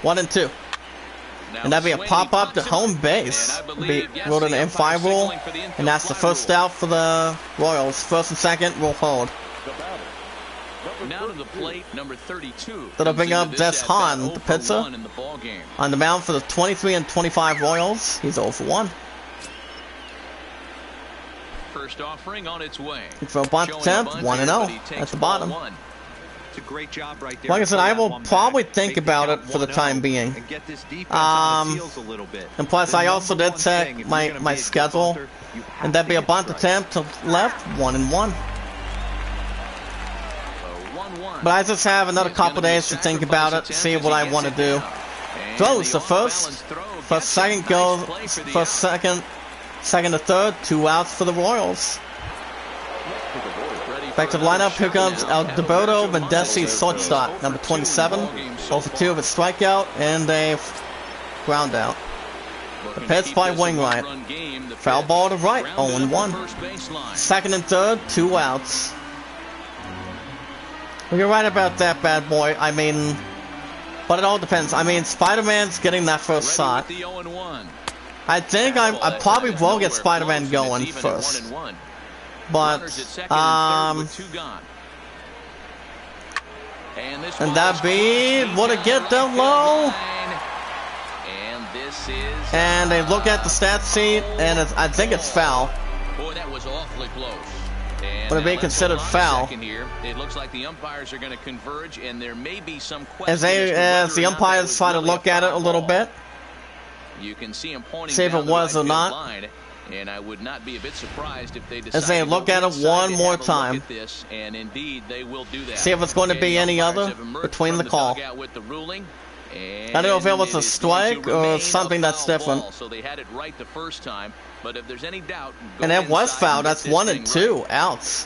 1 and 2. And that'd be a pop-up to home base. Be ruled an M5 rule, and that's the first out for the Royals. First and second will hold. Now to the plate, number 32. That'll bring up Des Hahn, the 0 for pitcher, 1 in the ball game. on the mound for the 23 and 25 Royals. He's 0 for 1. First offering on its way. For a bunt attempt, 1-0 at the bottom. It's a great job right there. Like I said, I will probably think about it for the time being. And get this defense on its heels a little bit. And plus, I also did check my schedule, and that'd be a bunt attempt to left, 1-1. But I just have another couple days to think about it, see what I want to do. Throws the first second goal, second to third, 2 outs for the Royals. Back to the lineup, here comes Alberto Mendesi, shortstop, number 27, 0 for 2 of a strikeout, and a ground out. The pitch by Wainwright. Foul ball to right, 0-1. Second and third, 2 outs. Well, you're right about that, bad boy. I mean, but it all depends. I mean, Spider-Man's getting that first shot. I think I probably will get Spider-Man going first. But, and that be, would it get down low? And they look at the stat sheet, and I think it's foul. Boy, that was awfully close. Would it be considered foul? It looks like the umpires are going to converge, and there may be some as the umpires try to look at it a little bit. You can see him pointing see if it was or not. Line, and I would not be a bit surprised if they decide as they look at it one more time. This, and indeed they will do that. See if it's going to be any other between the call. With the ruling, I don't know if it was a strike or something that's different. So they had it right the first time, but if there's any doubt, and it was foul. That's 1 and 2 outs.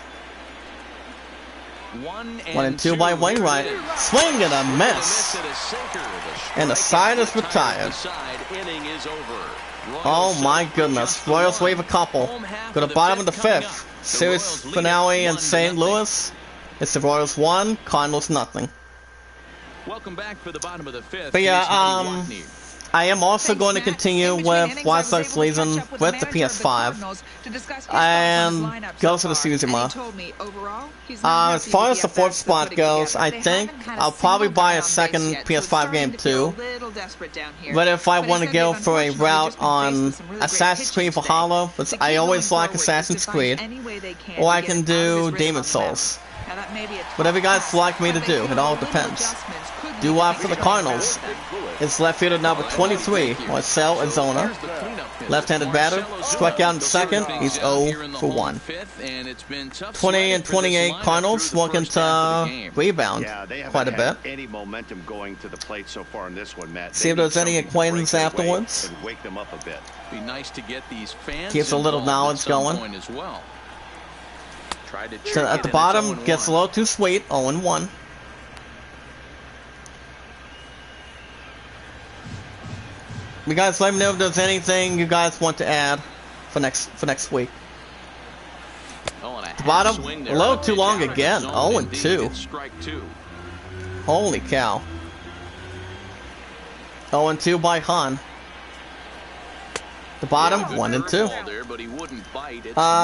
1 and 2 by Wainwright. Swing and a miss. And the side is retired. Oh my goodness. Royals wave a couple. Go to the bottom of the 5th. Series finale in St. Louis. It's the Royals 1, Cardinals nothing. Welcome back for the bottom of the 5th. But yeah, I am also going to continue with White Sox season with the PS5 and go to the Suzuma. As far as the 4th spot goes, I think I'll probably buy a second PS5 game too. But if I want to go for a route on Assassin's Creed Valhalla, which I always like Assassin's Creed, or I can do Demon Souls. Whatever you guys like me to do, it all depends. Do for the Cardinals. It's left fielder number 23, Marcell Ozuna. Left-handed batter, struck out in second. He's 0 for 1. 20 and 28 Cardinals looking to rebound quite a bit. Any momentum going to the plate so far in this one, Matt. See if there's any acquaintance afterwards. Wake them up a bit. Be nice to get these fans. Keeps a little knowledge going. As well. So at the bottom, gets a little too sweet, 0-1. You guys let me know if there's anything you guys want to add for next week. The bottom, a little too long again, 0-2. Holy cow. 0-2 by Hahn. The bottom, 1 and 2.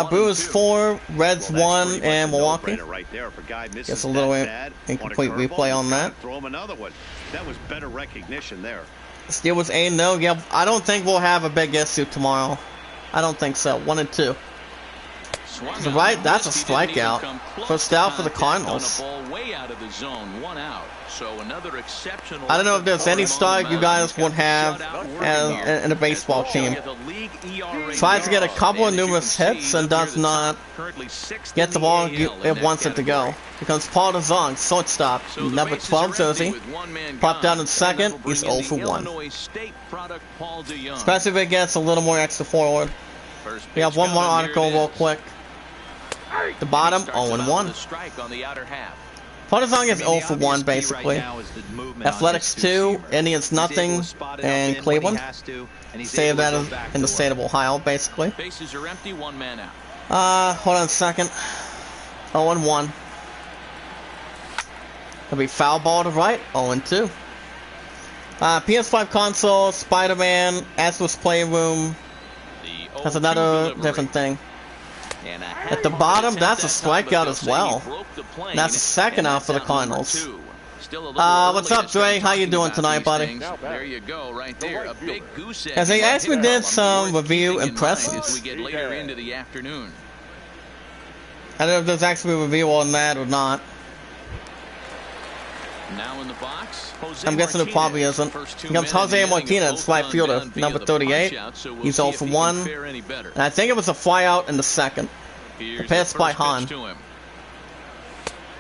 Brewers 4, Reds 1, and Milwaukee. Guess a little incomplete replay on that. That was better recognition there. Still was 8-0. Yeah, I don't think we'll have a big issue tomorrow. I don't think so. 1 and 2. So right, that's a strikeout. First out for the Cardinals. I don't know if there's any start you guys would have in a baseball team. Tries to get a couple of numerous hits and does not get the ball it wants it to go. Becomes Paul DeZong, shortstop, number 12 jersey. Popped out in second, he's 0 for 1. Especially if it gets a little more extra forward. We have one more article real quick. The bottom, 0-1. Partizan is 0 for 1, basically. Athletics 2, Indians nothing, and Cleveland. Say that in the state of Ohio, basically. Hold on a second. 0-1. It'll be foul ball to right, 0-2. PS5 console, Spider-Man, Astro's Playroom. That's another different thing. At the bottom, that's a strikeout as well. And that's the second out for the Cardinals. What's up, Dre? How you doing tonight, buddy? There you go, right there. A big goose egg. As they actually did some review impressions. As we get later into the afternoon. I don't know if there's actually a review on that or not. Now in the box, I'm guessing it probably isn't. Here comes Jose Martinez, right fielder, number 38. He's 0 for 1. And I think it was a flyout in the second. The pass by Han.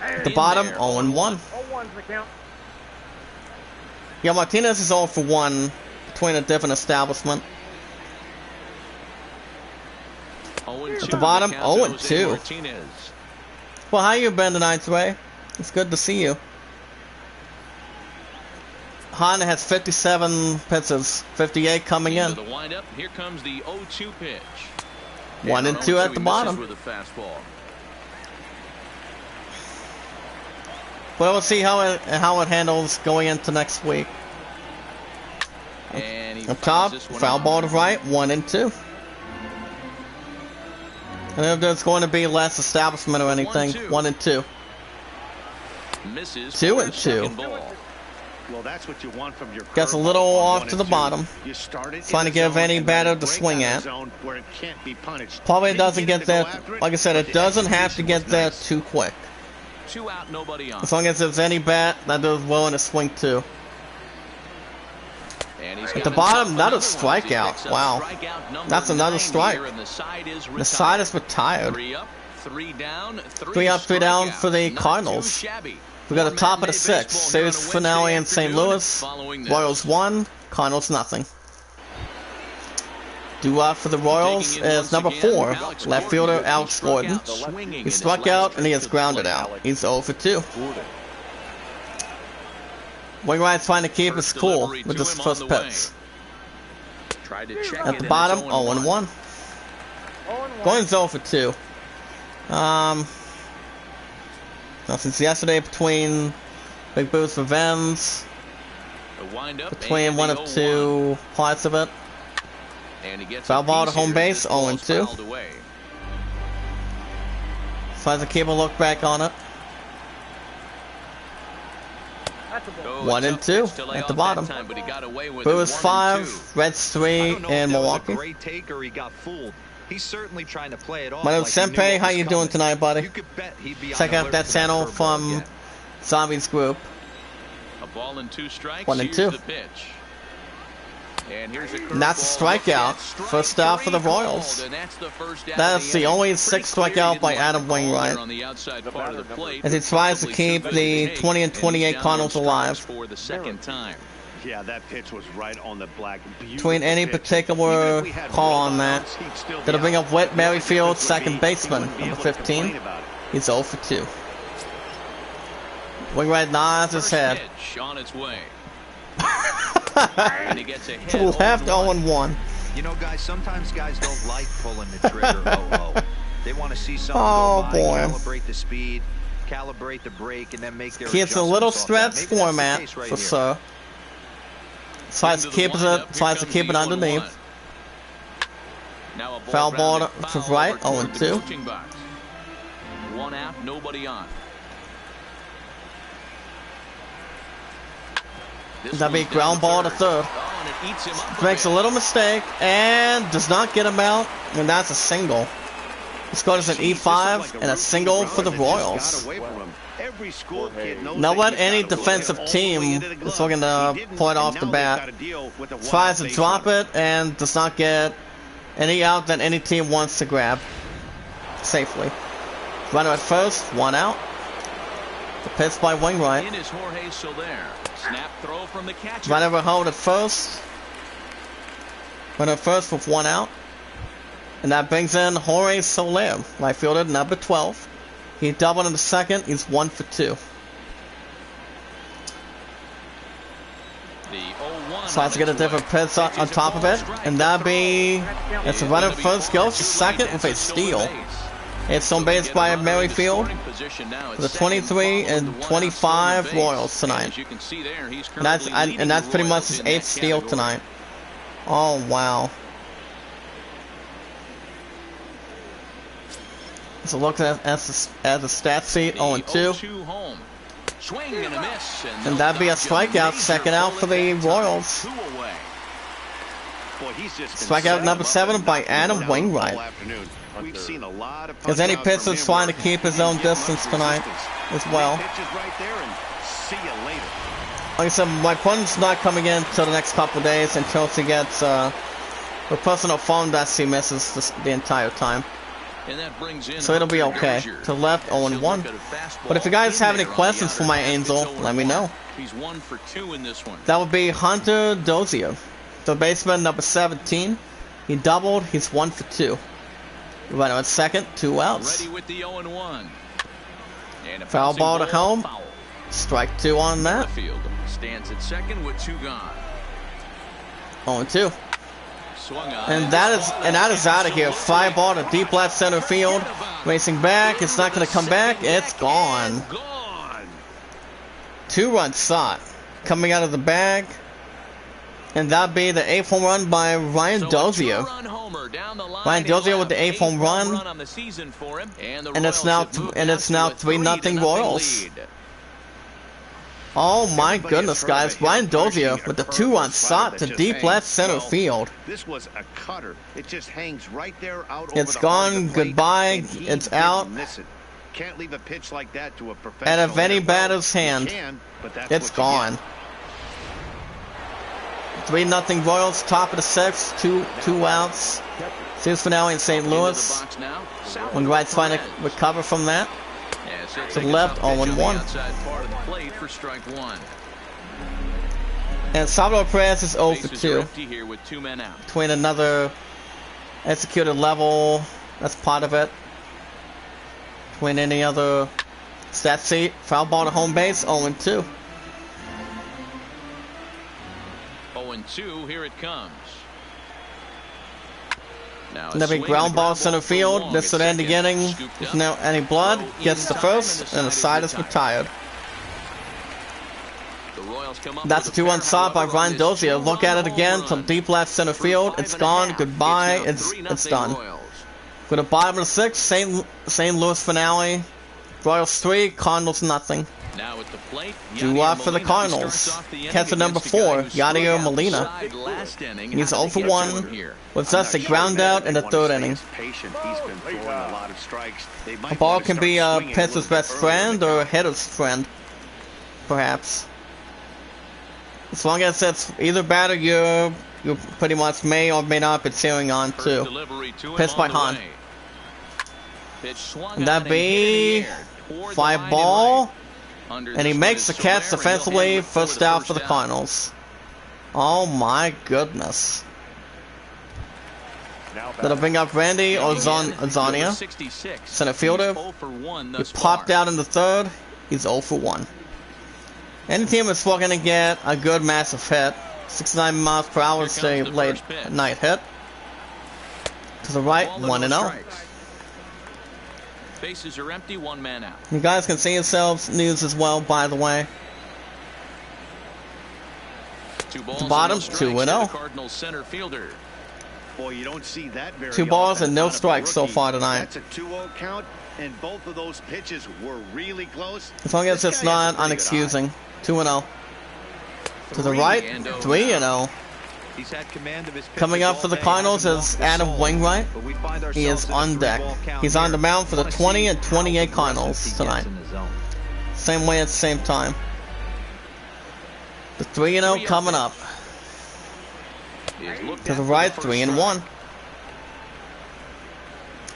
At the bottom, 0 and 1. Yeah, Martinez is 0 for 1 between a different establishment. At the bottom, 0 and 2. Well, how you been tonight, Ray? It's good to see you. Han has 57 pitches, 58 coming in. The windup. Here comes the 0-2 pitch. 1 and 2 at the bottom. With a fastball. Well, we'll see how it handles going into next week. And Up top, foul ball to right, 1 and 2. And if there's going to be less establishment or anything, 1 and 2. Misses 2 and 2. Well, that's what you want from your Gets a little off to the bottom. Trying to give any batter to swing at. Probably doesn't get there. Like I said, it doesn't have to get there too quick. 2 out, nobody on. As long as there's any bat that is willing to swing to. At the bottom, another strikeout. Wow. That's another strike. The side is retired. 3 up, 3 down, 3 up, 3 down for the Cardinals. We got the top of the 6th. Series finale in St. Louis. Royals 1, Cardinals nothing. Due out for the Royals is number 4, left fielder Alex Gordon. He struck out and he is grounded out. He's 0 for 2. Wainwright's trying to keep his cool with this first pitch. At the bottom, 0 and 1. Gordon's 0 for 2. Now, since yesterday, between big boost for Vens, between one of 2 parts of it. Foul ball to home base, 0 and 2. Tries to keep a look back on it. 1 and 2 at the bottom. Brewers 5, Reds 3 in Milwaukee. He's certainly trying to play it off. My name is Senpei. How you doing tonight, buddy? Check out that channel from Zombies Group. A ball and 2 strikes. 1 and 2. And that's a strikeout. First out for the Royals. That's the only 6th strikeout by Adam Wainwright, as he tries to keep the 20 and 28 Cardinals alive. Yeah, that pitch was right on the black. Between any particular call on that, that'll bring up Whit Merrifield, second baseman, number 15. He's 0 for 2. Wainwright nods his head. On its way. To the left, 0 and 1. You know, guys, sometimes guys don't like pulling the trigger. They want to see something go by, calibrate the speed, calibrate the brake, and then make their It's a little stretch format for sure. Tries to keep it underneath. Foul ball to right, 0 and 2. 1 out, nobody on. That'll be ground ball to third. Makes a little mistake and does not get him out, and that's a single. He scores an E5 and a single for the Royals. Not what any defensive team is looking to point off the bat. Tries to drop it and does not get any out that any team wants to grab safely. Runner at first, 1 out. The pitch by Wainwright. Runner at home at first. Runner at first with 1 out. And that brings in Jorge Soler, right fielder, number 12. He doubled in the second. He's 1 for 2. Tries to get a different pitch on top of it. And that'll be... It's a runner first, goes to second with a steal. It's on base by Merrifield for the 23 and 25 Royals tonight. And that's pretty much his 8th steal tonight. Oh, wow. So look at the stat sheet, 0-2. 0-2 home. Swing and a miss, And that'd be a strikeout, second out for the Royals. 2 away. Boy, he's just Strikeout number 7 by Adam Wainwright. We've seen a lot of Is any pitcher trying to keep his own distance tonight as well? Pitches right there and see you later. Like I said, my opponent's not coming in until the next couple of days until he gets the personal phone that he misses the entire time. And that brings in So it'll be Hunter okay. Dozier. To left, Takes a 0-1. look at a fastball But if you guys in have any there on questions the for my outer half. Angel, It's let me 0-1. know. He's 1 for 2 in this one. That would be Hunter Dozier, the baseman number 17. He doubled. He's 1 for 2. Right on second, 2 outs. Ready with the 0-1. And a Foul bouncing ball to home. Foul. Strike 2 on that. Field stands at second with 2 gone. 0-2. Swung on. And that is out of here. Fly ball to deep left center field. Racing back. It's not going to come back. It's gone. Gone. 2-run shot coming out of the bag. And that'd be the 8th home run by Ryan So a Dozier. two-run homer down the line. Ryan Dozier He'll with the have 8th home run. on the season for him. And, the And it's Royals now have moved and it's out now to a 3-0 Royals. lead. Oh my Everybody goodness, has heard of guys. a Ryan hit Dozier punishing with the a 2-run curve shot that to just deep hangs. left center Well, field. This was a cutter. It just hangs right there out It's over the heart of gone. the plate, Goodbye. and he It's didn't out. miss it. Can't leave a pitch like that to a professional. Out of any hitter. batter's You hand. can, but that's It's what you gone. get. 3-0 Royals, top of the 6th, two outs. Series finale in St. Into the Louis. box now. When Wright's trying to recover from that. Yes, he'll To take the a left, tough pitch on the 0-1. outside part of the plate for strike 1. And Salvador Perez is 0 for Bases are 2. empty here with 2 men out. Between another executed level, that's part of it. Between any other stat sheet, foul ball to home base, 0-2. 0-2, here it comes. Now a And that'll be swing ground and a ball ground center for field. long This at would end the second. inning. Scooped If up. no any blood, Throw gets the in time, first, and the side is retired. The Royals come up That's a with a 2-1 pair, shot by however, on Ryan this Dozier. Look two-run at it again home to run. deep left center Through field. 5 It's and a gone. half. Goodbye. It's now It's 3-0 done. Royals. For the bottom of the 6th, St. Louis finale. Royals 3, Cardinals nothing. Now at the plate, Due Yadier off for the Molina Cardinals. starts off the inning Catcher number against a guy 4, who struck Yadier out Molina. side last inning. He's How 0 did for he get 1 to him here? with I'm just a not sure ground that out they in the want to 3rd stay inning. as patient. He's been throwing a lot of strikes. They might A ball want to can be start a swinging pitcher's little best bit earlier in friend the or a count. hitter's friend, perhaps. As long as it's either batter you pretty much may or may not be cheering on First too. delivery to him Pitch by on the Hahn. way. Pitch swung And that on and hit in be the air toward the fly line ball, and right. Under and he this makes the one is catch Soler, and he'll defensively. handle it for First the out for the first Cardinals. Oh my goodness. That'll bring up Randy Ozania, Number 66. center fielder. He's 0 for 1 He thus popped far. out in the 3rd. He's 0 for 1. Any team is looking to get a good massive hit. 69 miles per hour is Here a comes the late first pitch. night hit. To the right, Ball and 1-0. no strikes. Bases are empty, 1 man out. You guys can see yourselves news as well, by the way. 2 balls The bottom, and no strikes 2-0. to the Cardinals center fielder. Boy, you don't see that very 2 balls often and no out of a strikes so rookie. far tonight. That's a 2-0 count, and both of those pitches were really close. As long as This it's guy has not a pretty good unexcusing. 2-0. To the 3 right, and 0 3-0. He's had command of his pitches Coming up all for the day, Cardinals hasn't is walked a Adam soul. Wainwright. But we find He is ourselves in a on deck. 3-ball count He's on here. the mound for the Wanna see 20 and how 28 aggressive Cardinals he gets tonight. in the zone. Same way at the same time. The 3-0 coming up. Is looked To at the for right, first 3-1. strike.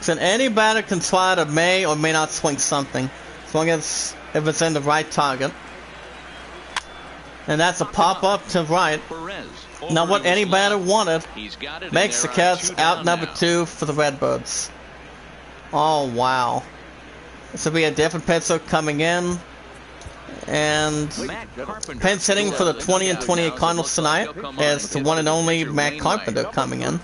So any batter can try to may or may not swing something, as long as if it's in the right target. And that's a pop up to right. Perez Not over what to any his batter left. wanted. He's got it, and Makes the there are Cats 2 out down number now. 2 for the Redbirds. Oh wow. This will be a different pitcher coming in. And Matt Carpenter. pinch hitting for the 20 and 28 Now Cardinals tonight is the one and only Matt Carpenter coming in.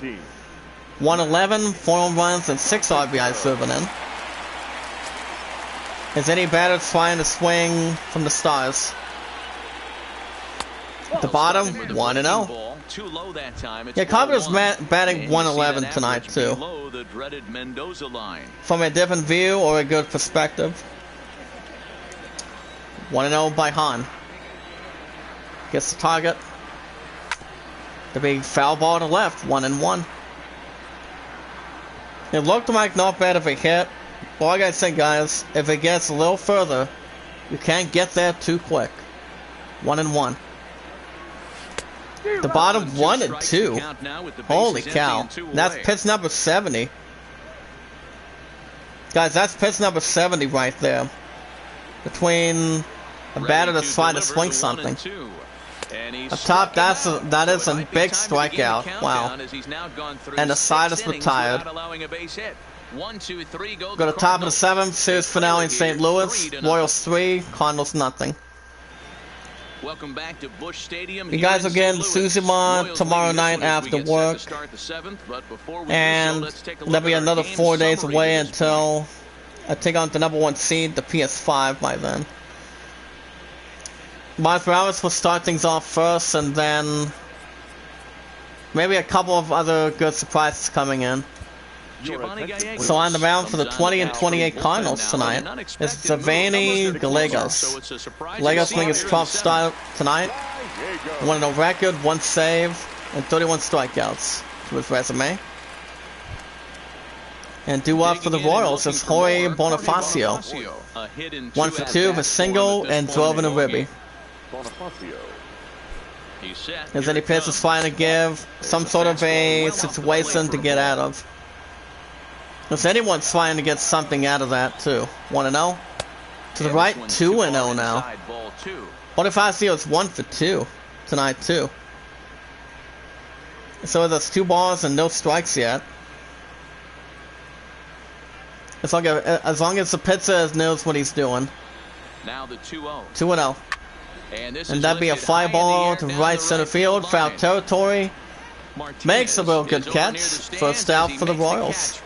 111, 4 home runs, and 6 RBIs driven in. Is any batter trying to swing from the stars? At the bottom, 1-0. too low that time. It's Yeah, Carpenter's 1-1. batting And you see 111 that tonight average too. below the dreaded Mendoza line. From a different view or a good perspective. 1-0 by Hahn. Gets the target. The big foul ball to left, 1-1. It looked like not bad of a hit. But like I said, guys, if it gets a little further, you can't get there too quick. 1-1. The bottom 1-2. Holy cow. That's pitch number 70. Guys, that's pitch number 70 right there. Between a batter that's trying to swing something. Up top, that is a big strikeout. Wow. And the side is retired. Go to top of the 7th, series finale in St. Louis. Royals 3, Cardinals nothing. Welcome back to Busch Stadium. You guys are getting Suzima tomorrow night after work. And that'll be another 4 days away until I take on the #1 seed, the PS5 by then. Miles Morales will start things off first, and then maybe a couple of other good surprises coming in. So on the mound for the 20 and 28 Cardinals tonight is Savani Gallegos. Gallegos making his 12th start tonight. 1-0 record, 1 save, and 31 strikeouts to his resume. And due up for the Royals is Jorge Bonifacio. 1 for 2 with a single and drove in a ribby. Is any pitches trying to give some sort of a situation to get out of? If anyone's trying to get something out of that too. 1-0. To the right, 2-0 now. Bonifacio's 1 for 2 tonight too. So there's 2 balls and no strikes yet. As long as the pitcher knows what he's doing. Now the 2-0. 2-0. And that'd be a fly ball to right center field, foul territory. Makes a real good catch. First out for the Royals.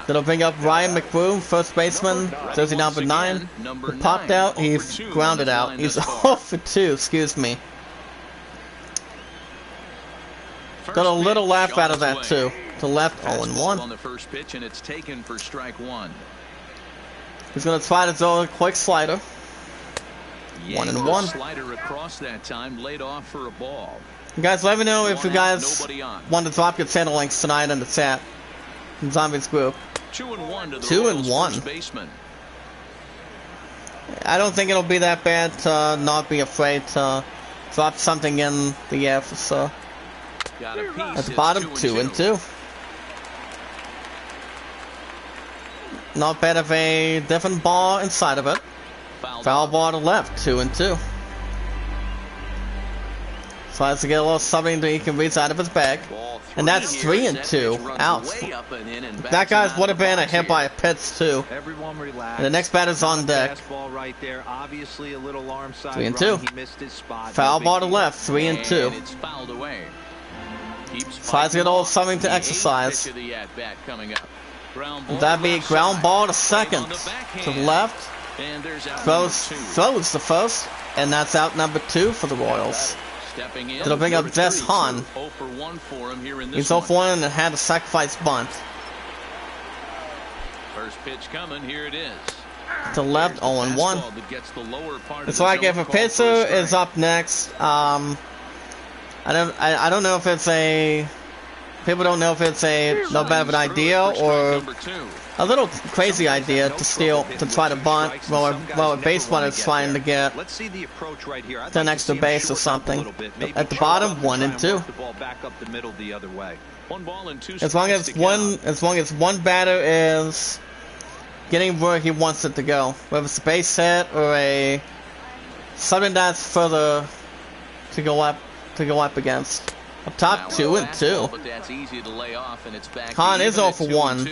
That'll bring up Ryan McBroom, first baseman, jersey number 9. He popped out, he's grounded out. He's 0 for 2, excuse me. Got a little laugh out of that too. To left, 0-1. On the first pitch, and it's taken for strike 1. He's gonna try to throw a quick slider. 1-1. Slider across that time, laid off for a ball. You guys, let me know if you guys want to drop your channel links tonight in the chat. In Zombies group. 2-1 to the 2-1. first baseman. I don't think it'll be that bad to not be afraid to drop something in the air. So Got a piece. at the It's bottom, 2-2. 2-2. Not bad of a different ball inside of it. Foul ball to left, 2-2. Tries to get a little something that he can reach out of his bag. And that's 3-2. Ouch. That guy's would have been a hit by a pitch too. And the next batter's on deck. 3-2. Foul ball to left, 3-2. Tries to get a little something to exercise. That'd be a ground ball to second. To the left. Throws the first. And that's out number 2 for the Royals. It'll bring up Jess Hahn. He's 0 for 1 and had a sacrifice bunt. First pitch coming, here it is. To left, 0-1. It's like if a pitcher is up next, I don't know if it's a... People don't know if it's a no bad of an idea or a little crazy idea to try to bunt while a base runner is trying to get to an extra base or something. At the bottom, 1-2. As long as one batter is getting where he wants it to go, whether it's a base hit or something that's further to go up against. Up top, 2-2. Hahn is 0 for 1.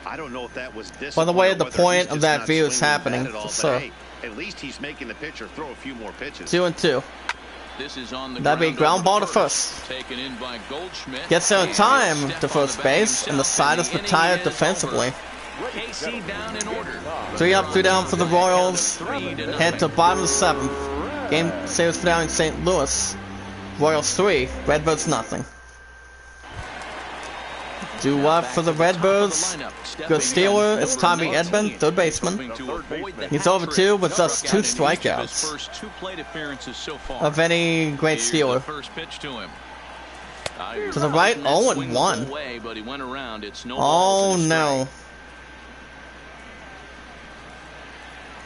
I don't know if that was By the way, the point of that view is happening. So, hey, at least he's making the pitcher throw a few more pitches. 2-2. That'd be ground ball to first. Gets there in time to first base, and the side is retired defensively. 3 up, 3 down for the Royals. Head to bottom of the 7th. Game series finale in St. Louis. Royals 3, Redbirds nothing. 2-up for the Redbirds. Good stealer. It's Tommy Edman, third baseman. He's over 2 with just 2 strikeouts of any great stealer. To the right, 0-1. Oh no.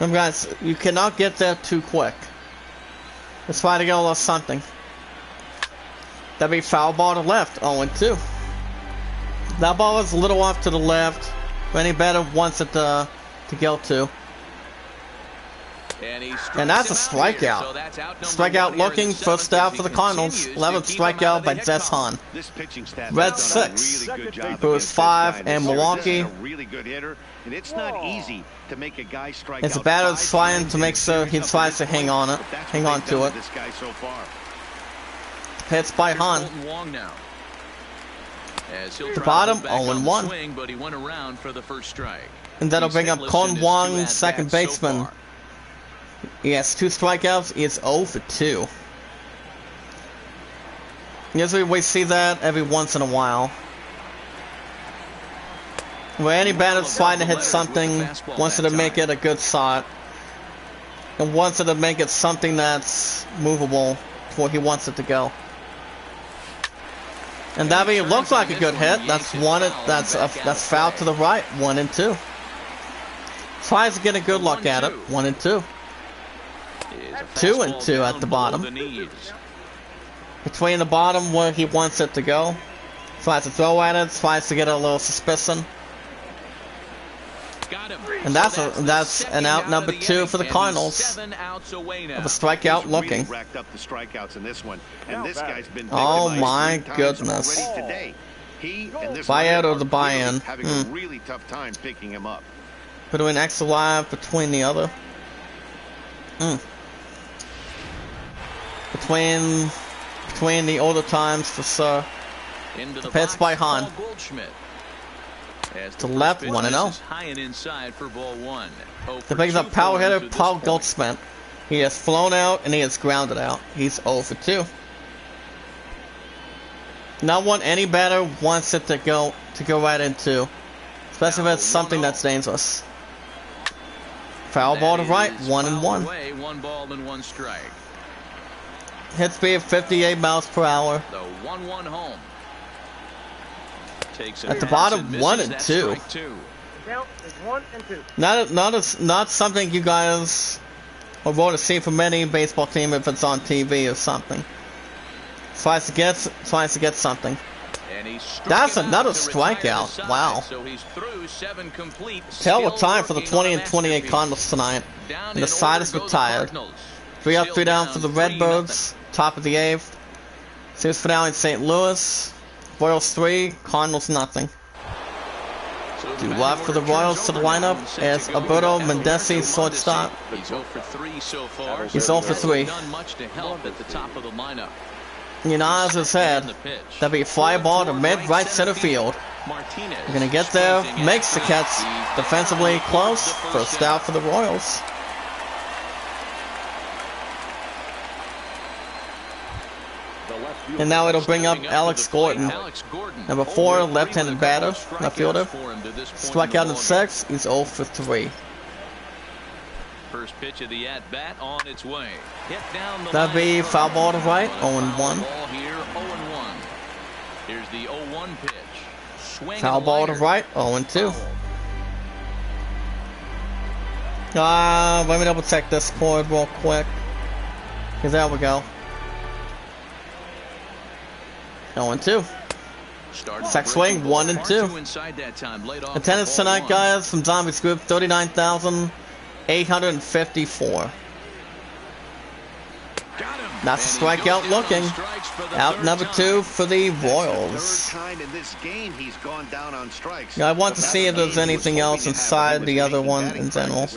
Remember guys, you cannot get there too quick. Let's try to get a little something. That'd be foul ball to left, 0-2. That ball is a little off to the left. Any better wants it to go to. And that's a strikeout. Strikeout looking, first out for the Cardinals. 11th strikeout by Jess Hahn. Red 6, Brewers 5, and Milwaukee. As the batter is trying to make sure he tries to hang on to it. Hits by Hahn. The bottom, 0-1. And that'll bring up Colton Wong, second baseman. He has 2 strikeouts. He is 0 for 2. Usually we see that every once in a while. Where any batter's trying to hit something, wants to make it a good shot, and wants to make it something that's movable where he wants it to go. And that looks like a good hit. That's foul to the right. 1-2. Tries to get a good look at it. 1-2. 2-2 at the bottom. Between the bottom where he wants it to go. Tries to throw at it. Tries to get a little suspicion. And that's an out number 2 for the Cardinals. Of a strikeout looking. Oh my goodness. Buyout or the buy-in. Between extra live, between the other. Between the older times for sure. The pitch by Hahn. To left, 1-0. The brings up power hitter Paul Goldschmidt. He has flown out and he has grounded out. He's 0 for 2. Not one any batter wants it to go right into, especially if it's something that's dangerous. Foul ball to right, 1-1. Hit speed 58 miles per hour. At the bottom, 1-2. Not something you guys are going to see from any baseball team if it's on TV or something. Tries to get something. That's another strikeout. Wow. Hell of a time for the 20 and 28 Cardinals tonight. And the side is retired. 3 up, 3 down for the Redbirds. Top of the 8th. Series finale in St. Louis. Royals 3, Cardinals nothing. 2 left for the Royals to the lineup as Alberto Mendesi shortstop. He's 0 for 3 so far. He's 0 for 3. Yanaz his head. That'll be a fly ball to mid-right center field. We're gonna get there. Makes the catch. Defensively close. First out for the Royals. And now it'll bring up Alex Gordon. Number 4, left-handed batter, left fielder. Struck out in 6. He's 0 for 3. First pitch of the at-bat on its way. That'd be foul ball to right, 0-1. Here's the 0-1 pitch. Foul ball to right, 0-2. Let me double check this score real quick. Cause there we go. 0-2. Sack swing, 1-2. Attendance tonight, guys, from Zombies Group, 39,854. That's a strikeout looking. Out number 2 for the Royals. Yeah, I want to see if there's anything else inside the other one in general.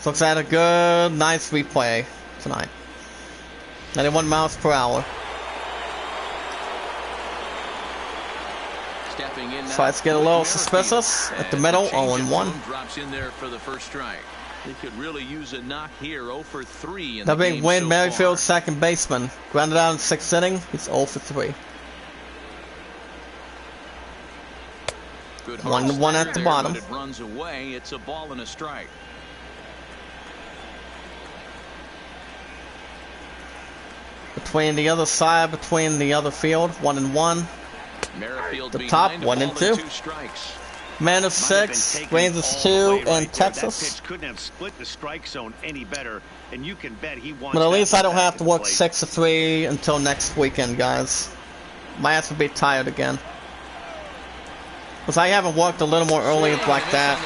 Looks like a good, nice replay tonight. 91 miles per hour. So let's get a little suspicious at the middle, 0-1. Drops in there for the first strike. They could really use a knock here. 0 for 3 in That the being game Wayne so Merrifield, far. second baseman. Grounded out in 6th inning. He's 0 for 3. Good 1-1 at the there, bottom. but it runs away. It's a ball and a strike. Between the other side, between the other field, 1-1. Merrifield The top, behind, 1 a and ball 2. strikes. Man of Might have been 6, taken Rangers all 2, the way and right there. Texas. That pitch couldn't have split the strike zone any better, and you can bet he wants But at that least I don't back have at to the work plate. 6 to 3 until next weekend, guys. My ass will be tired again. Because I haven't worked a little more early like that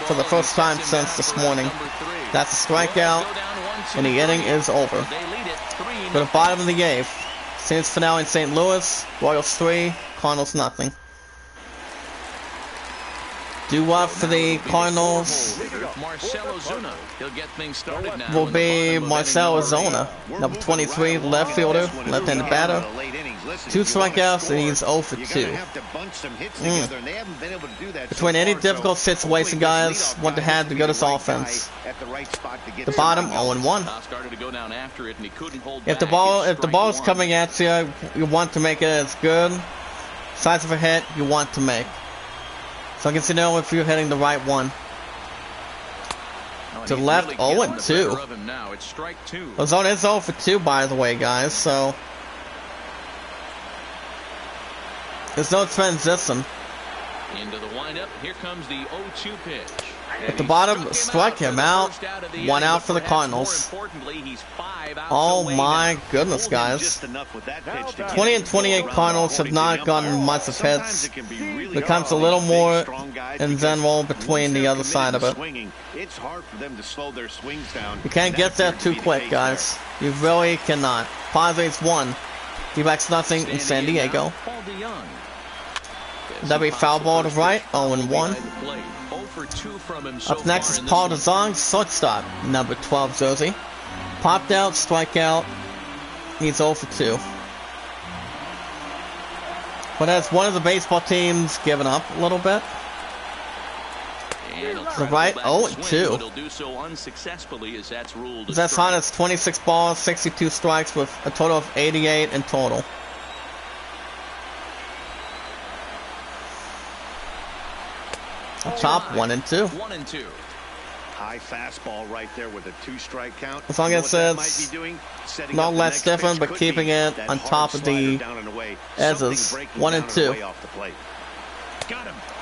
for the first time since this morning. That's a strikeout, and the inning is over. To the bottom of the 8th. Series finale in St. Louis. Royals 3, Cardinals nothing. Due up for the Cardinals Marcell Ozuna. He'll get things started now will in the be bottom of Marcell inning number Ozuna, 8. number 23, left fielder, left-handed batter. 2 strikeouts, and he's 0 for 2. Between any difficult situation, guys, want to have to go to offense. The bottom, 0-1. Started to go down after it, and he couldn't hold If the back. ball, It's if the strike ball is 1. coming at you, you want to make it as good size of a hit you want to make. So I can see now if you're hitting the right one. Oh, and To he's left, really 0 getting and the 2. better of him now. It's strike 2. Ozona is 0 for 2, by the way, guys. So there's no transition. Into the windup. Here comes the 0-2 pitch. At the bottom, struck him out. 1 out for the Cardinals. Oh my goodness, guys. 20 and 28 Cardinals have not gotten much of hits. Becomes a little more in general between the other side of it. It's hard for them to slow their swings down. You can't get there too quick, guys. You really cannot. Padres 1, D-backs nothing in San Diego. That'd be foul ball to right, 0-1. Up next is Paul DeZong, shortstop, number 12 jersey. Popped out, strikeout. He's 0 for 2. But as one of the baseball teams given up a little bit. The right, 0-2. That's on as 26 balls, 62 strikes with a total of 88 in total. Top 1 and 2. 1 and 2. High fastball right there with a 2-strike count. As long as it's not less different, but keeping it on top of the edges. 1 and 2.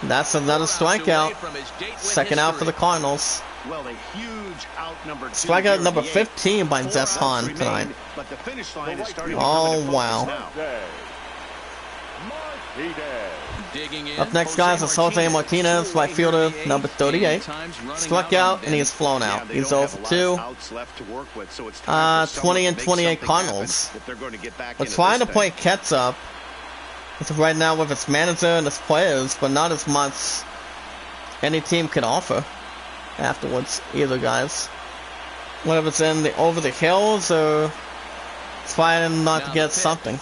That's another strikeout. Second out for the Cardinals. Well, a huge out number 2. Strikeout number 15 by Jess Hahn tonight. But the finish line is starting to Oh, come into wow. focus now. Up next, guys, is Jose Martinez, right fielder, number 38. Struck out, and he is flown out. He's 0 for 2. 20 and 28 Cardinals. We're trying to play catch up right now with its manager and its players, but not as much any team can offer afterwards either, guys. Whether it's in the over the hills or trying not to get something.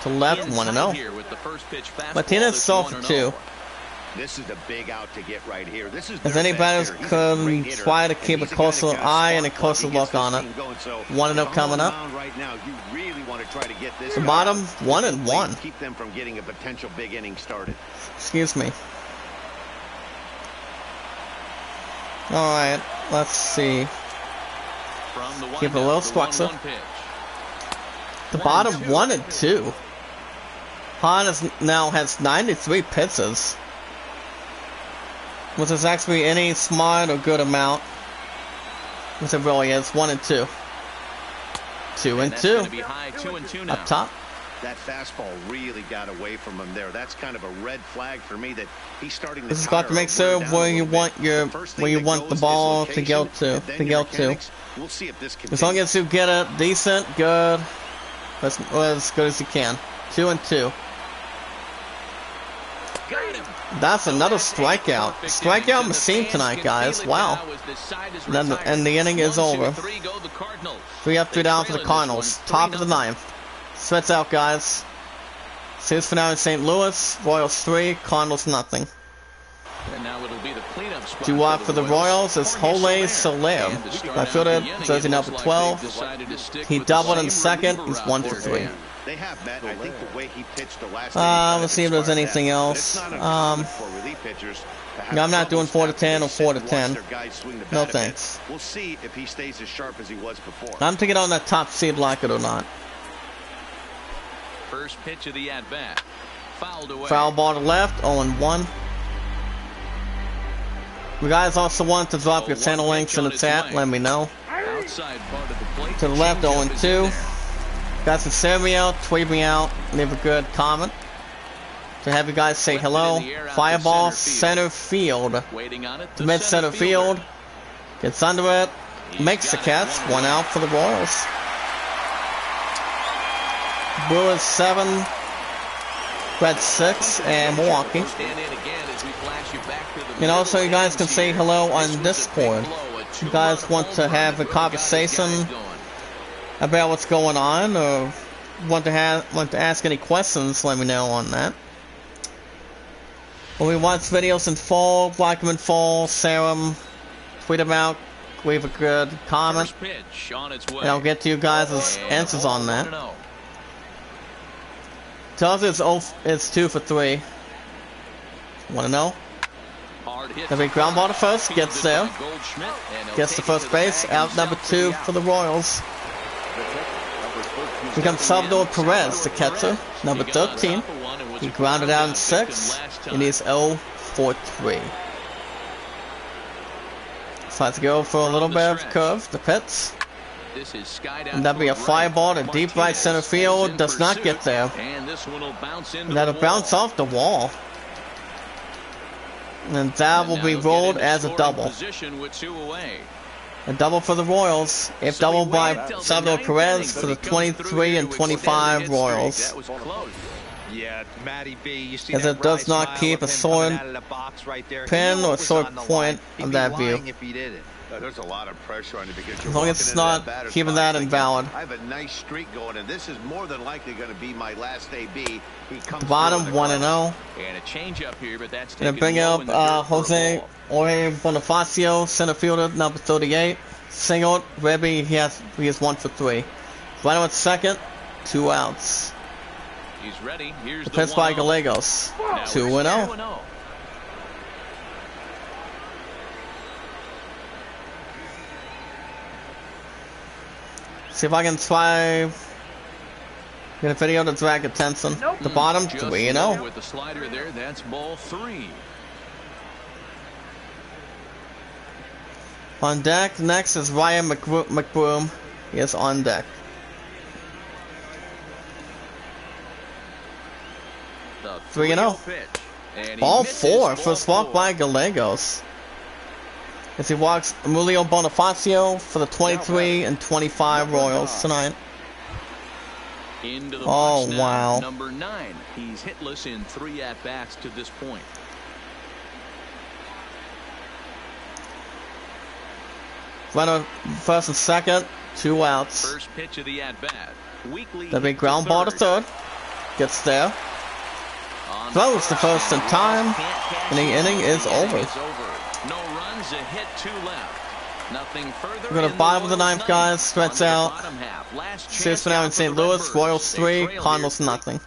To left, 1-0. Martinez 0 for 2. This is a big out to get right here. This is If any batters could try to keep a closer eye and a closer look on it. 1-0 coming up. The bottom, 1-1. Keep them from getting a potential big inning started. Excuse me. Alright, let's see. Keep a little structure. The bottom, 1 and 2. Hahn now has 93 pitches, which is actually any smart or good amount, which it really is. 1 and 2. 2 and 2. Up top. That fastball really got away from him there. That's kind of a red flag for me that he's starting to. This has got to make sure where you want the ball to go to. We'll see if this as long as you get it decent, good, as good as you can. 2 and 2. That's another strikeout. Strikeout machine tonight, guys. Wow. And the inning is over. 3 up, 3 down for the Cardinals. Top of the 9th. Sweats out, guys. Series finale in St. Louis. Royals 3, Cardinals nothing. And now it'll be the cleanup spot. 2 out for the Royals is Jole Soler. I fielded jersey number 12. He doubled in second. He's 1 for 3. They have, Matt. I think the way he pitched the last Let's see if there's anything else. I'm not doing 4 to 10 or 4 to 10. No thanks. We'll see if he stays as sharp as he was before. I'm taking on that top seed, like it or not. First pitch of the at bat. Fouled away. Foul ball to left, 0-1. You guys also want to drop your channel links in the chat, let me know. Outside part of the plate. To the left, 0-2. Guys can send me out, tweet me out, leave a good comment. To have you guys say hello. Fireball, center field. To mid center field. Gets under it. Makes the catch. 1 out for the Royals. Brewers 7. Reds 6. And Milwaukee. And also you guys can say hello on Discord. If you guys want to have a conversation about what's going on, or want to ask any questions, let me know on that. When we watch videos in full, like them in full, share them, tweet them out, leave a good comment, and I'll get to you guys' answers on that. Tells it's 2 for 3. Want to know? The big ground ball to first, gets there, gets to first base, out number 2 for the Royals. Becomes Salvador Perez, the catcher, number 13. He grounded out in 6, and he's 0 for 3. Decides to go for a little bit of curve, the pitch. And that'll be a fly ball to deep right center field, does not get there. And that'll bounce off the wall. And that will be rolled as a double. A double for the Royals, if doubled by Salvador Perez for the 23 and 25 Royals. Yeah, Matty B, you see as it does not keep a sword pin or sword point on that view. There's a lot of pressure on you because as long as it's not keeping that invalid. I have a nice streak going, and this is more than likely going to be my last AB. He comes bottom 1-0. And a change up here, but that's gonna bring up Jose Bonifacio, center fielder, number 38. Singled, Rebby, he is 1 for 3. Right on second, 2 outs. He's ready. Here's the pitch by Gallegos. 2-0. See if I can try get a video to drag attention. The bottom, 3-0. With the slider there, that's ball 3. On deck, next is Ryan McBroom. He is on deck. The 3-0. Ball 4 for walk by Gallegos. As he walks Emilio Bonifacio for the 23 and 25 Royals tonight. Into the oh, box wow. Now, number 9. He's hitless in 3 at-bats to this point. Runner first and second, 2 outs. First pitch of the at-bat. The big ground ball to third. Gets there. Throws the first in time. And the inning is over. No runs, a hit, 2 left. Nothing further. We're going to bottom of the 9th, guys. Stretch out. Cheers for now in St. Louis. Royals 3, Cardinals nothing.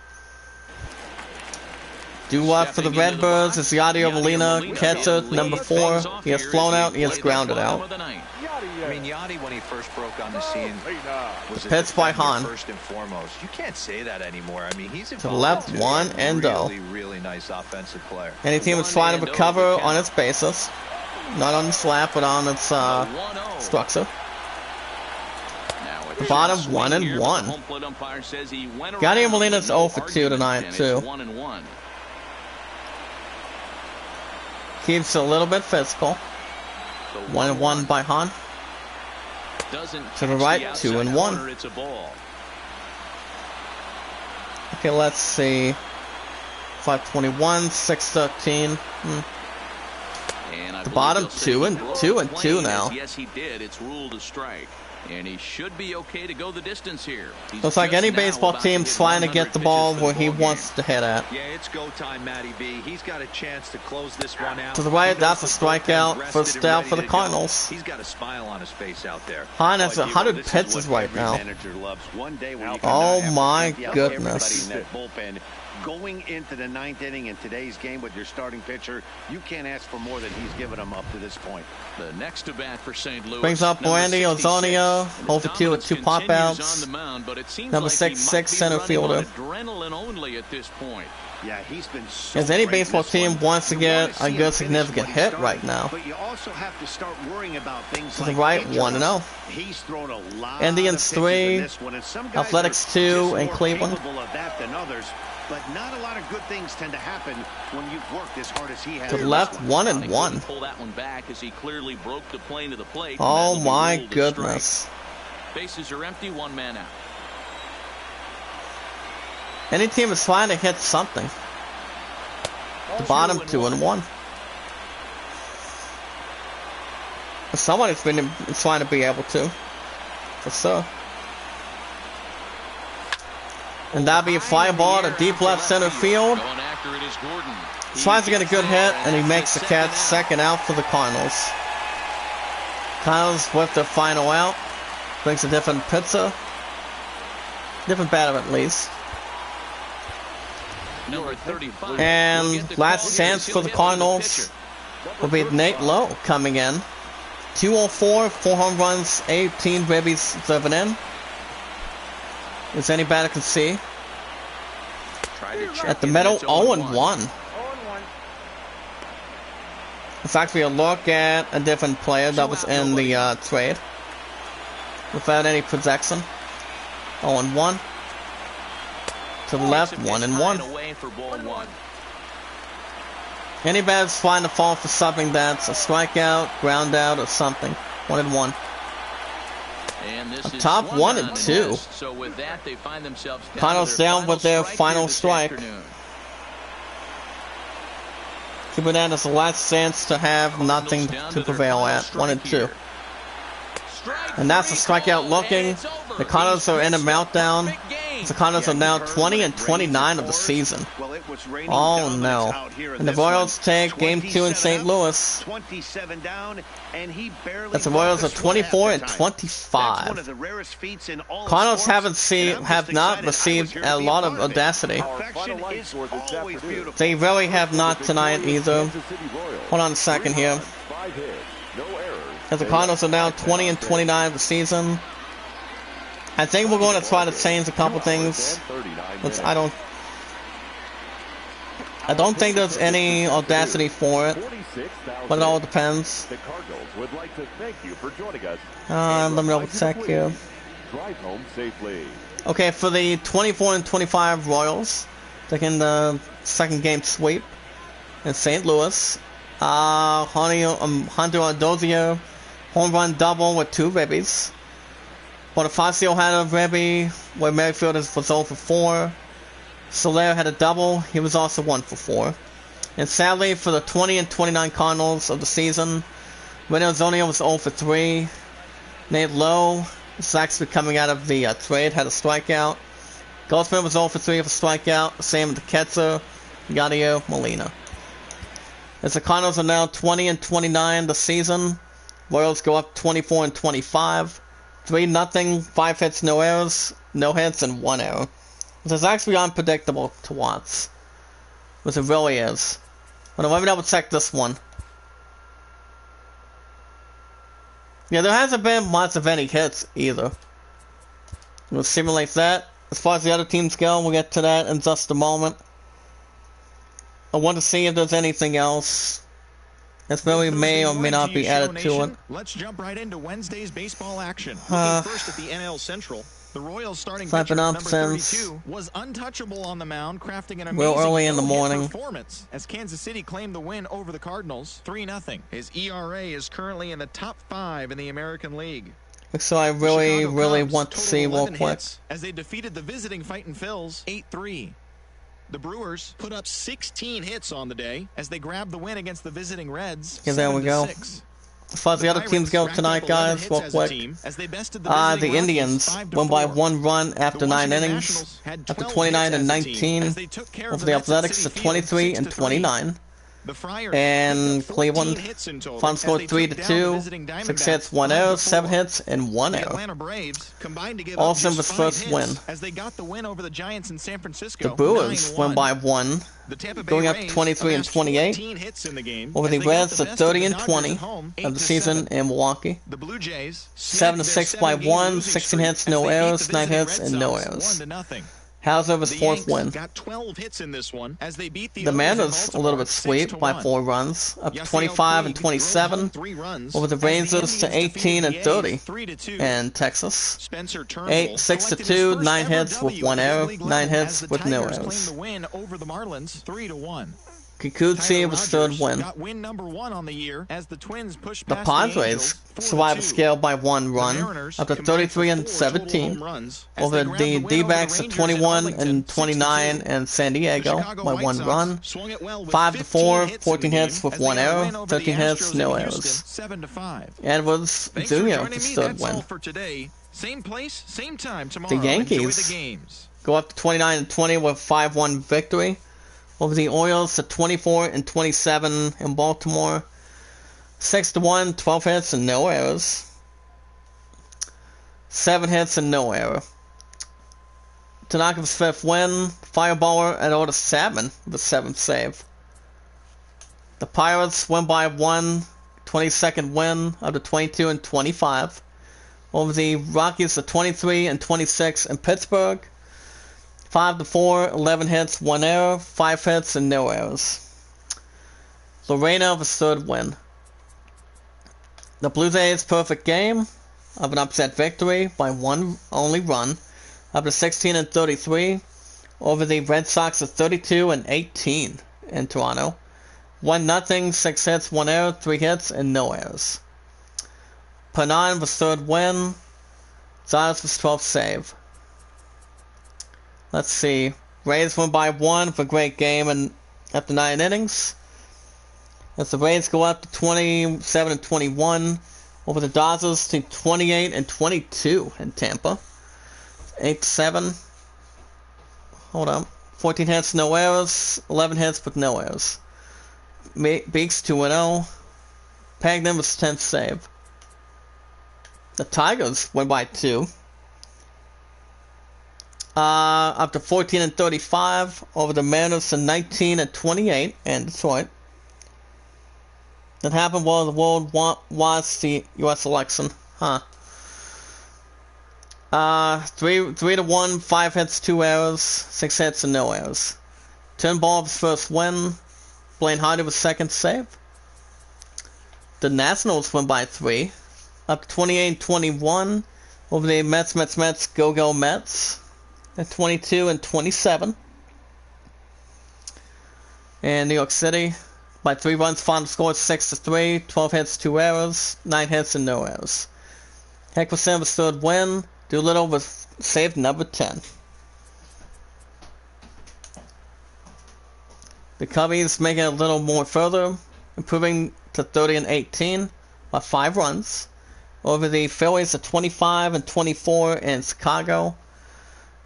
Due up for the Redbirds is Yadier Molina, catcher, number 4. He has flown out, he has grounded out. I mean, Yadi, when he first broke on the scene, was pitch by Hahn. First and foremost. You can't say that anymore. I mean, he's to the left, 1-0. Really nice offensive player. Any team is trying to recover on its basis. Not on the slap, but on its structure. The bottom, 1-1. Yadier Molina's 0 for 2 tonight, too. Keeps a little bit physical. 1-1 by Hahn. To the right, 2-1. Okay, let's see. 521, 613. The bottom, 2-2 now. Yes, he did. It's ruled a strike. And he should be okay to go the distance here. Looks like any baseball team's trying to get the ball where he wants to hit at. Yeah, it's go time, Matty B. He's got a chance to close this one out. To the right, that's a strikeout. First out for the Cardinals. He's got a smile on his face out there. Hahn has 100 pitches right now. Oh my goodness. Going into the 9th inning in today's game with your starting pitcher, you can't ask for more than he's given them up to this point. The next to bat for St. Louis. Brings up Randy Ozonio, over 2 with 2 pop outs. Number 6'6" center fielder. Adrenaline only at this point. Yeah, he's been so As any great baseball this team one. wants to You get wanna a see him good finish significant when hit starting, right now. But you also have to start worrying about things To the like right, injuries. 1-0. He's thrown a lot Indians of pitches 3, in this one, and some guys Athletics are 2 just in more Cleveland. capable of that than others, but not a lot of good things tend to happen when you've worked as hard as he has. To the left, 1-1. Pull that one back as he clearly broke the plane to the plate. Oh my goodness. Bases are empty, 1 man out. Any team is trying to hit something. The bottom 2-1. Somebody's been trying to be able to. For sure. And that'll be a fly ball to deep left center field. Going after it is Gordon. Tries to get a good hit, and he makes the catch. Second out for the Cardinals. Cardinals with the final out. Brings a different pitcher. Different batter at least. Number 35. And last chance for the Cardinals will be Nate Lowe coming in. 204, 4 home runs, 18 ribbies driven in. As any batter can see. At the middle, 0-1. It's actually a look at a different player that was in the trade. Without any projection. 0-1. To the left, 1-1. Any batter's trying to fall for something that's a strikeout, ground out, or something. 1-1. Top 1 and 2. So with that, they find themselves Cardinals down with their final strike. Keeping that as the last chance to have nothing to prevail at. 1-2. And that's a strikeout looking. The Cardinals are in a meltdown. The Cardinals are now 20-29 of the season. Oh no. And the Royals take game 2 in St. Louis. As the Royals are 24-25. Cardinals have not received a lot of audacity. They really have not tonight either. Hold on a second here. As the Cardinals are now 20-29 of the season. I think we're going to try to change a couple things. Which I don't think there's any audacity for it. But it all depends. Let me double check here. Okay, for the 24-25 Royals, taking the second game sweep in St. Louis. Hunter Dozier, home run double with 2 ribbies. Bonifacio had a ribby, where Merrifield was 0 for 4. Soler had a double, he was also 1 for 4. And sadly, for the 20-29 Cardinals of the season, Randy Ozonio was 0 for 3. Nate Lowe is actually coming out of the trade, had a strikeout. Goldsmith was 0 for 3 with a strikeout, same with the catcher, Yadier Molina. As the Cardinals are now 20-29 the season, Royals go up 24-25. 3-0, 5 hits, no errors, no hits, and 1 error. This is actually unpredictable to watch. Which it really is. But let me double check this one. Yeah, there hasn't been much of any hits either. We'll simulate that. As far as the other teams go, we'll get to that in just a moment. I want to see if there's anything else that really may or may not be added to it. Let's jump right into Wednesday's baseball action. Looking first at the NL Central, the Royals starting pitcher number 32 was untouchable on the mound, crafting an amazing early in the morning performance as Kansas City claimed the win over the Cardinals 3-0. His ERA is currently in the top 5 in the American League. So I really want to see real quick. As they defeated the visiting Fightin' Phils 8-3. The Brewers put up 16 hits on the day as they grabbed the win against the visiting Reds. Yeah, there we go. as far as the other teams go tonight, guys, real quick. The Indians won by 1 run after 9 innings, after 29-19. Over the Athletics at 23-29. And Cleveland, final score 3-2, 6 hits, 1 error, 7 hits, and 1 error. Austin was first win. The Brewers won by 1, going up 23-28. Over the Reds at 30-20 of the season in Milwaukee. 7-6 by 1, 16 hits, no errors, 9 hits, and no errors. Hauser was fourth win. The Mariners a little bit sweet by 4 runs, up to 25-27 over the Rangers to 18-30 in Texas. 6-2, 9 hits with 1 error, 9 hits with no errors. Kikuchi was third win. The Padres survived a scale by 1 run, up to 33-17, over the D-backs at 21-29 and San Diego by 1 run, 5-4, 14 hits with 1 error, 13 hits, no errors. Edwards Jr. was third win. The Yankees go up to 29-20 with a 5-1 victory over the Orioles at 24-27 in Baltimore. 6-1, 12 hits and no errors. 7 hits and no error. Tanaka's 5th win. Fireballer at order 7, the 7th save. The Pirates win by 1, 22nd win, up to 22-25. Over the Rockies at 23-26 in Pittsburgh. 5-4, 11 hits, 1 error, 5 hits, and no errors. Lorena was third win. The Blue Jays' perfect game of an upset victory by 1 only run, up to 16-33, over the Red Sox at 32-18 in Toronto. 1-0, 6 hits, 1 error, 3 hits, and no errors. Panan was third win. Zayas was 12th save. Let's see. Rays win by 1 for a great game and after 9 innings. As the Rays go up to 27-21 over the Dodgers to 28-22 in Tampa. 8-7. Hold on. 14 hits, no errors. 11 hits with no errors. Beeks 2-0. Pagnan was 10th save. The Tigers win by 2. Up to 14-35 over the Mariners to 19-28 in Detroit. That happened while the world watched the U.S. election. 3-1, 5 hits, 2 errors, 6 hits, and no errors. Turnbull's first win. Blaine Hardy was 2nd save. The Nationals win by 3. Up to 28-21 over the Mets, go Mets. At 22-27. And New York City by 3 runs, final score 6-3, 12 hits, 2 errors, 9 hits, and no errors. Heckerson was third win. Doolittle was saved number 10. The Cubbies making it a little more further, improving to 30-18 by 5 runs. Over the Phillies at 25-24 in Chicago.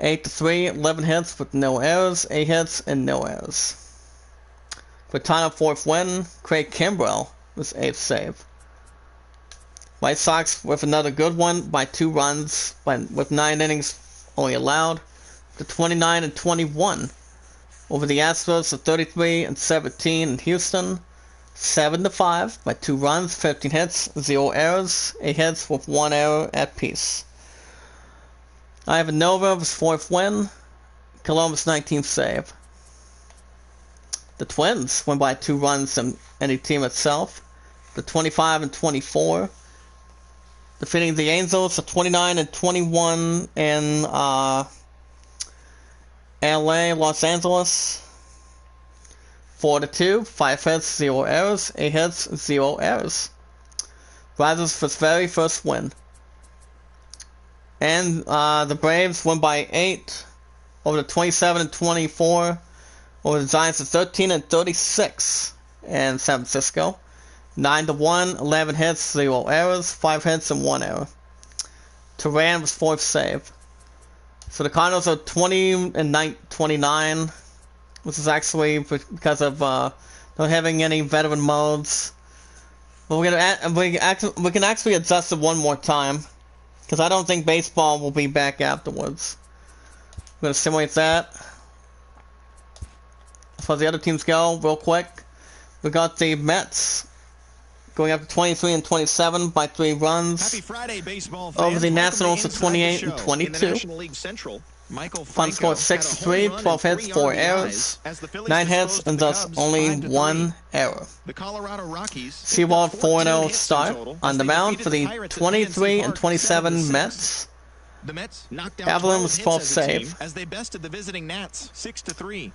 8-3, 11 hits with no errors, 8 hits and no errors. Quintana 4th win. Craig Kimbrell was 8th save. White Sox with another good one by 2 runs, with 9 innings only allowed, to 29-21 over the Astros at 33-17 in Houston. 7-5 by 2 runs, 15 hits, 0 errors, 8 hits with 1 error at peace. Ivan Nova was 4th win. Columbus 19th save. The Twins win by 2 runs than any team itself. The 25-24. Defeating the Angels at 29-21 in LA, Los Angeles. 4-2, 5 hits, 0 errors, 8 hits, 0 errors. Riders for his very first win. And the Braves won by 8 over the 27-24 over the Giants at 13-36 in San Francisco. 9-1, 11 hits, 0 errors, 5 hits and 1 error. Turan was 4th save. So the Cardinals are 20-29, which is actually because of not having any veteran modes. But we can actually adjust it one more time, because I don't think baseball will be back afterwards. I'm going to simulate that. As far as the other teams go, real quick, we got the Mets going up to 23-27 by 3 runs. Happy Friday, baseball fans. Over the Nationals at Welcome to Inside the 28-22. In the National League Central, Michael Fun Franco score had a 6-3, home run 12 and hits, 3 4 RBIs errors, as the Phillies 9 hits, disposed and of the thus Cubs only 5-3. 1 error. The Colorado Rockies Seawald 4-0 hits in start total on as the they mound for defeated the Pirates at PNC Park 23-27 7-6. Mets. The Mets knocked out Evelyn 12 was hits 12th as a team save. as they bested the visiting Nats 6-3.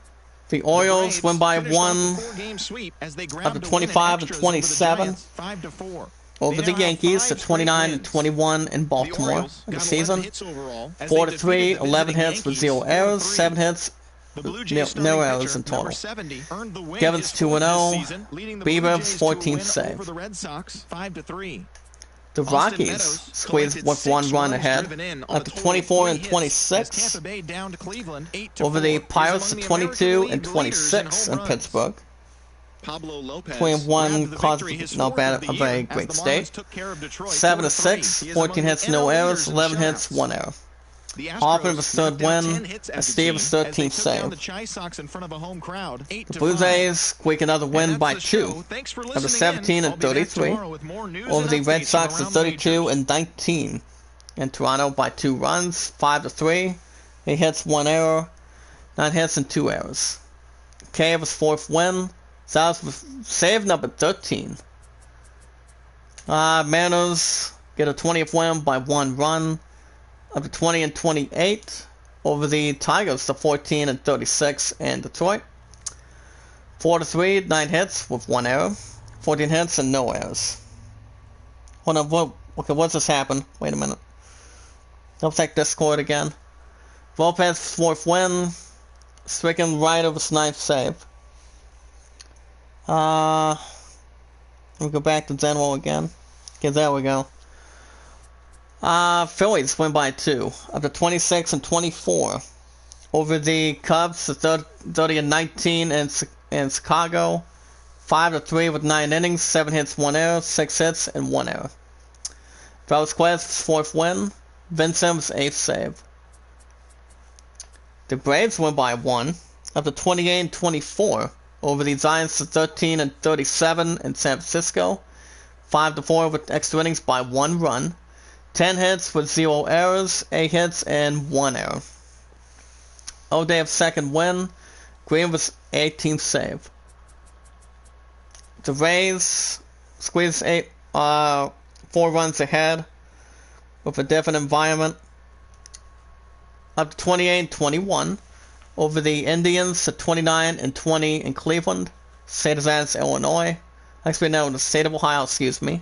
The Orioles Braves win by finished off 1 the 4-game sweep as they up grabbed to a win in extras over the 25-27 Giants, 5-4. over They the now have Yankees 5 at straight 29-21 in The Baltimore Orioles in the got 11 season. hits overall as 4-3, they defeated the 11 visiting hits with Yankees 0 errors, 4-3. 7 hits, The Blue no Jays starting errors pitcher, in total. number 70, earned the win Gavin's his fourth 2-0, this season, leading the Blue Bieber Jays to a 14th win save. over the Red Sox 5-3. The Austin Rockies Meadows squeezed collected with 6 1 run runs ahead, driven in on up a to total of 3 hits, as 24-26 Tampa Bay down to Cleveland 8-4. over the Pirates Is at among the American League leaders 22-26 home in runs. Pittsburgh. Pablo Lopez 21 grabbed the caused victory, his not fourth bad of the a year, very as great the state. Marlins took care of Detroit 7-6, 14 hits, no errors, 11 hits, 1 error. The Hoffman was Astros 3rd knocked out win, 10 hits and as a Steve was team as they 13th took down save. the Chi Sox in front of a home crowd, 8-5. The Blue Jays squeak another win And by that's the 2, show. Thanks for up to listening in. I'll be back 17-33 tomorrow with more news over and the Red updates Sox from at around the majors. 32-19 in Toronto by 2 runs, 5-3, 8 hits, 1 error, 9 hits and 2 errors. K was 4th win. South was save number 13. Mariners get a 20th win by 1 run, up to 20-28 over the Tigers to 14-36 in Detroit. 4-3, 9 hits with 1 error, 14 hits and no errors. Hold on, okay, what's this happen? Wait a minute. Don't check Discord again. Lopez 4th win. Stricken right over his 9th save. Let me go back to general again. Okay, there we go. Phillies win by 2, up to 26-24 over the Cubs to 30-19 in Chicago. 5-3 with 9 innings, 7 hits, 1 error, 6 hits, and 1 error. Velasquez's 4th win. Vincent's 8th save. The Braves win by 1, up to 28-24 over the Giants to 13-37 in San Francisco. 5-4 with extra innings by 1 run. 10 hits with 0 errors, 8 hits, and 1 error. O'Day's 2nd win. Green was 18th save. The Rays squeezed 4 runs ahead with a different environment. Up to 28-21 over the Indians to 29-20 in Cleveland, state of Illinois. Actually, no, the state of Ohio, excuse me.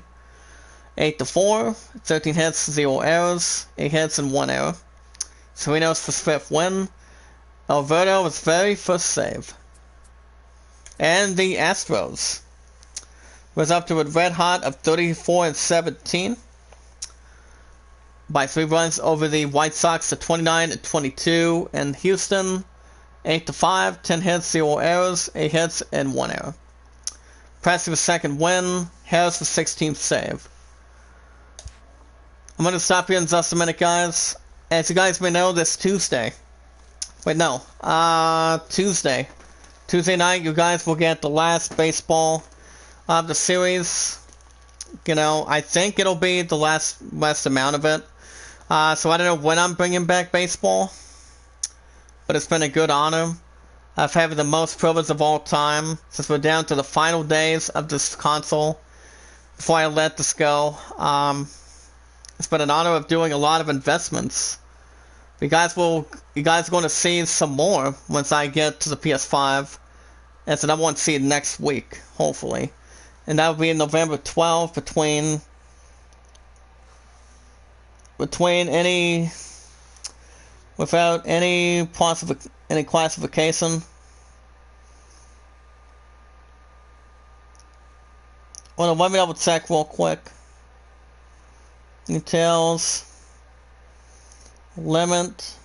8-4, 13 hits, 0 errors, 8 hits, and 1 error. Serenos for 5th win. Alberto was very first save. And the Astros was up to a red hot of 34-17 by 3 runs over the White Sox to 29-22 in Houston. 8-5, 10 hits, 0 errors, 8 hits, and 1 error. Pressey was 2nd win. Harris was 16th save. I'm going to stop here in just a minute, guys. As you guys may know, this Tuesday. Wait, no. Tuesday. Tuesday night, you guys will get the last baseball of the series. You know, I think it'll be the last amount of it. So I don't know when I'm bringing back baseball. But it's been a good honor. I've had the most privilege of all time, since we're down to the final days of this console before I let this go. It's been an honor of doing a lot of investments. You guys are going to see some more once I get to the PS5. And so I want to see it next week, hopefully. And that will be November 12th without any classification. Well, let me double check real quick. Details. Limit.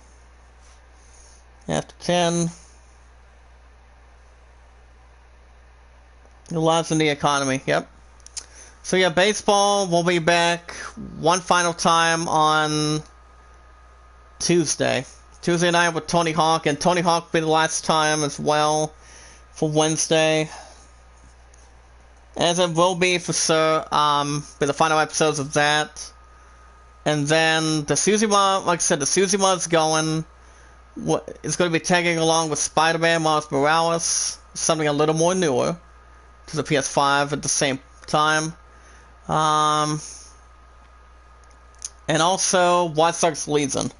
After 10. The lives in the economy, yep. So yeah, baseball will be back one final time on Tuesday. Tuesday night with Tony Hawk, and Tony Hawk will be the last time as well for Wednesday. As it will be for sure, for the final episodes of that. And then the Suzima, like I said, the Suzima's going. It's going to be tagging along with Spider-Man Miles Morales, something a little more newer to the PS5 at the same time. And also White Sox Legion.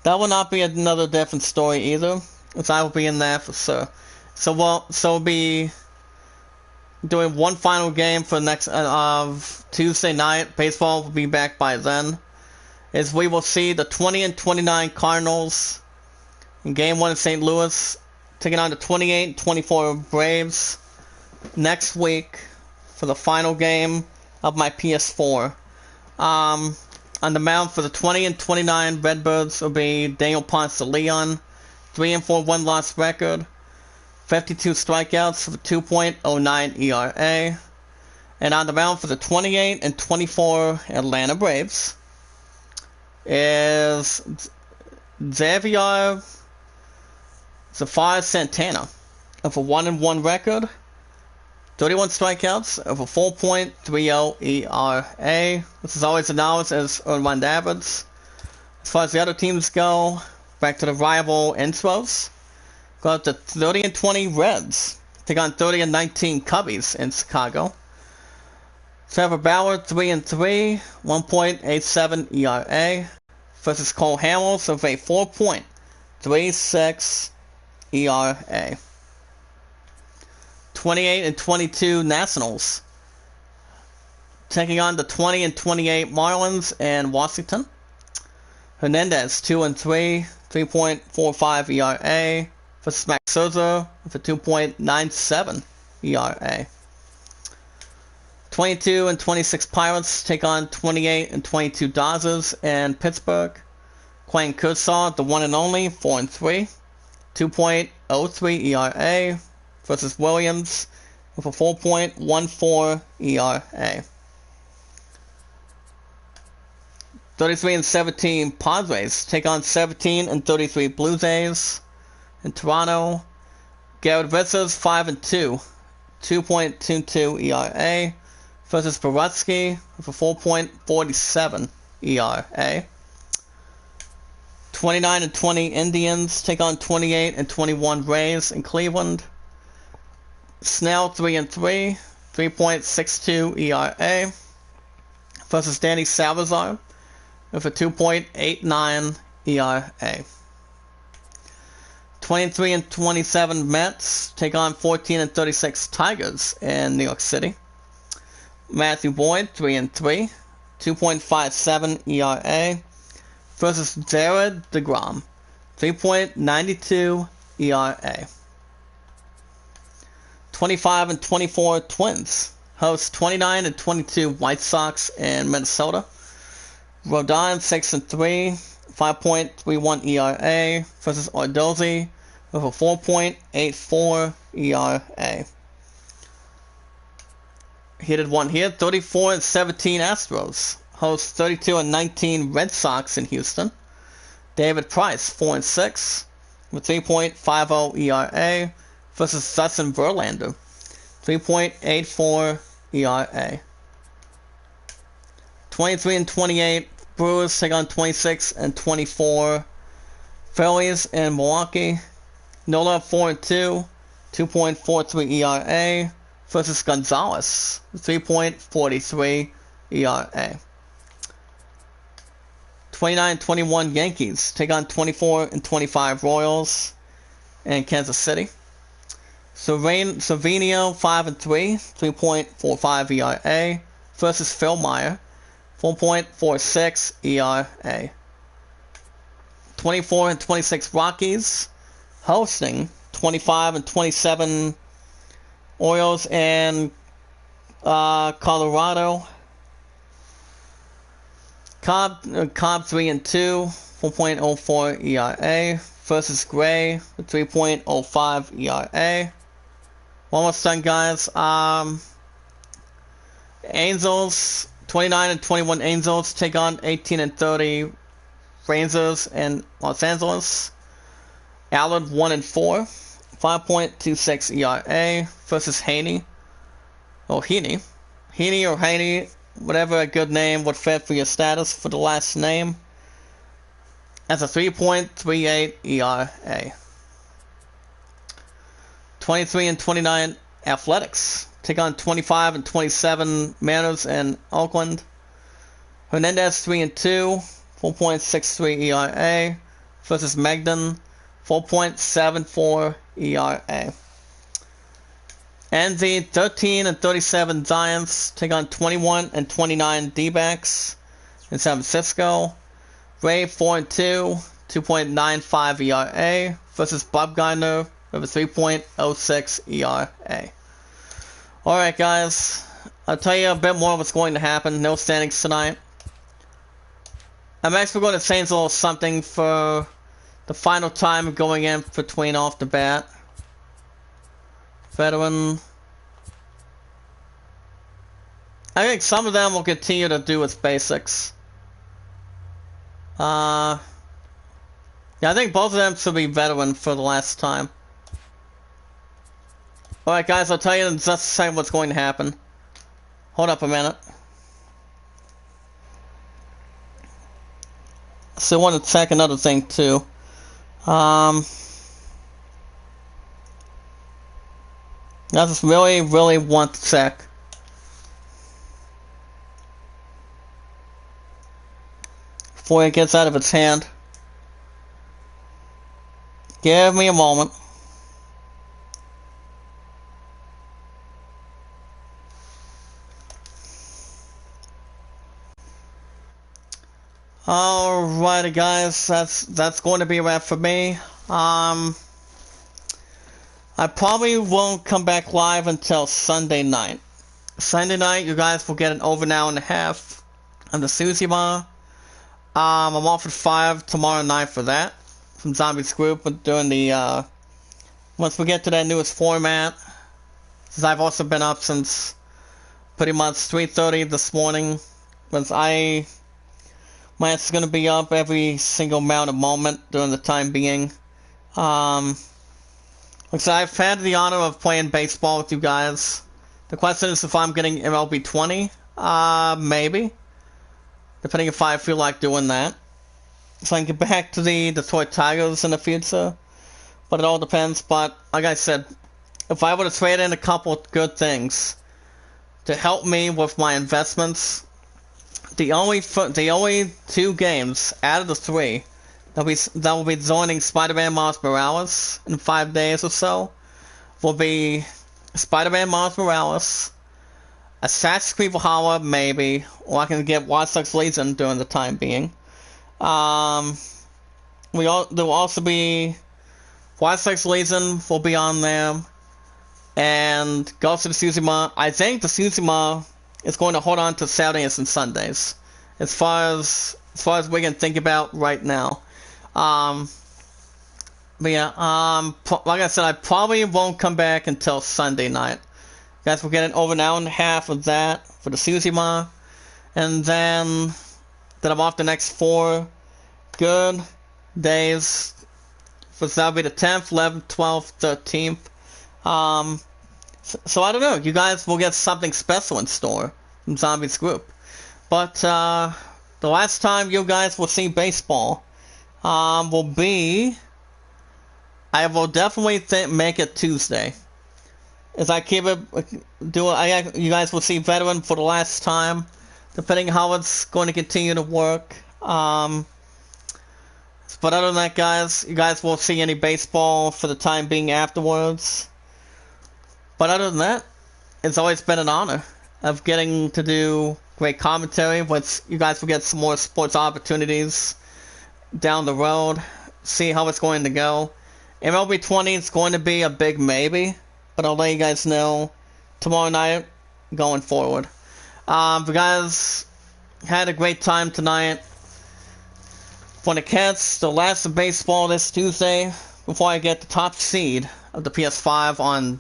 That will not be another different story either, as I will be in there for sure. So we'll be doing one final game for next of Tuesday night. Baseball will be back by then. As we will see the 20-29 Cardinals in Game 1 in St. Louis taking on the 28-24 Braves next week for the final game of my PS4. On the mound for the 20-29 Redbirds will be Daniel Ponce de Leon, 3-4 1-loss record, 52 strikeouts with a 2.09 ERA. And on the mound for the 28-24 Atlanta Braves is Xavier Zafar Santana of a 1-1 record, 31 strikeouts of a 4.30 ERA. This is always announced as earned run average. As far as the other teams go, back to the rival Intros. Go up to 30-20 Reds. Take on 30-19 Cubbies in Chicago. Trevor Bauer, 3-3, 1.87 ERA. Versus Cole Hamels of a 4.36 ERA. 28-22 Nationals. Taking on the 20-28 Marlins and Washington. Hernandez, 2-3, 3.45 ERA. Versus Max Scherzer with a 2.97 ERA. 22-26 Pirates take on 28-22 Dodgers and Pittsburgh. Clayton Kershaw, the one and only, 4-3, 2.03 ERA. Versus Williams with a 4.14 ERA. 33-17 Padres take on 17-33 Blue Jays in Toronto. Garrett Ritzers, 5-2, 2.22 ERA. Versus Boretsky with a 4.47 ERA. 29-20 Indians take on 28-21 Rays in Cleveland. Snell, 3-3, 3.62 ERA. Versus Danny Salazar with a 2.89 ERA. 23-27 Mets take on 14-36 Tigers in New York City. Matthew Boyd, 3-3, 2.57 ERA. Versus Jared DeGrom, 3.92 ERA. 25-24 Twins host 29-22 White Sox in Minnesota. Rodon, 6-3, 5.31 ERA. Versus Ordozzi with a 4.84 ERA. He did one here. 34-17 Astros host 32-19 Red Sox in Houston. David Price, 4-6 with 3.50 ERA. Versus Justin Verlander, 3.84 ERA. 23-28 Brewers take on 26-24 Phillies in Milwaukee. Nola, 4-2, 2.43 ERA. Versus Gonzalez, 3.43 ERA. 29-21 Yankees take on 24-25 Royals in Kansas City. Savinio, 5-3, 3.45 ERA. Versus Phil Meyer, 4.46 ERA. 24-26 Rockies hosting 25-27 Orioles and Colorado. Cobb 3-2, 4.04 ERA versus Gray, 3.05 ERA. Almost done, guys. Angels 29-21 Angels take on 18-30 Rangers in Los Angeles. Allard 1-4, 5.26 ERA versus Haney. Oh, Heaney. Heaney or Haney, whatever a good name would fit for your status for the last name. That's a 3.38 ERA. 23-29 Athletics take on 25-27 Mariners in Oakland. Hernandez 3-2, 4.63 ERA versus Magden, 4.74 ERA. And the 13-37 Giants take on 21-29 D-backs in San Francisco. Ray 4-2, 2.95 ERA versus Bob Gardner with a 3.06 ERA. Alright, guys, I'll tell you a bit more of what's going to happen. No standings tonight. I'm actually going to change a little something for the final time going in between off the bat. Veteran. I think some of them will continue to do its basics. Yeah, I think both of them should be veteran for the last time. Alright, guys, I'll tell you in just a second what's going to happen. Hold up a minute. So I want to check another thing too. I just really want to check. Before it gets out of its hand. Give me a moment. Alrighty, guys, that's going to be a wrap for me. I probably won't come back live until Sunday night. Sunday night, you guys will get an over an hour and a half on the Tsushima. I'm off at 5 tomorrow night for that. From Zombies Group, but during the, once we get to that newest format, since I've also been up since pretty much 3:30 this morning, because my ass is going to be up every single amount of moment during the time being. So I've had the honor of playing baseball with you guys. The question is if I'm getting MLB 20. Maybe. Depending if I feel like doing that. So I can get back to the Detroit Tigers in the future. But it all depends. But like I said, if I were to trade in a couple of good things to help me with my investments, the only 2 games out of the 3 that will be joining Spider-Man Miles Morales in 5 days or so will be Spider-Man Miles Morales, Assassin's Creed Valhalla maybe, or I can get Watch Dogs Legion during the time being. There will also be Watch Dogs Legion will be on there, and Ghost of Tsushima. I think the Tsushima is going to hold on to Saturdays and Sundays, as far as we can think about right now. But yeah, like I said, I probably won't come back until Sunday night. You guys will get an over an hour and a half of that for the Tsushima, and then I'm off the next 4 good days. For that'll be the 10th, 11th, 12th, 13th. So I don't know. You guys will get something special in store from Zombies Group. But the last time you guys will see baseball will be, I will definitely make it Tuesday. As I keep it, you guys will see Veteran for the last time, depending how it's going to continue to work. But other than that, guys, you guys won't see any baseball for the time being afterwards. But other than that, it's always been an honor of getting to do great commentary, which you guys will get some more sports opportunities down the road. See how it's going to go. MLB 20 is going to be a big maybe, but I'll let you guys know tomorrow night going forward. You guys had a great time tonight. For the Cats, the last of baseball this Tuesday, before I get the top seed of the PS5 on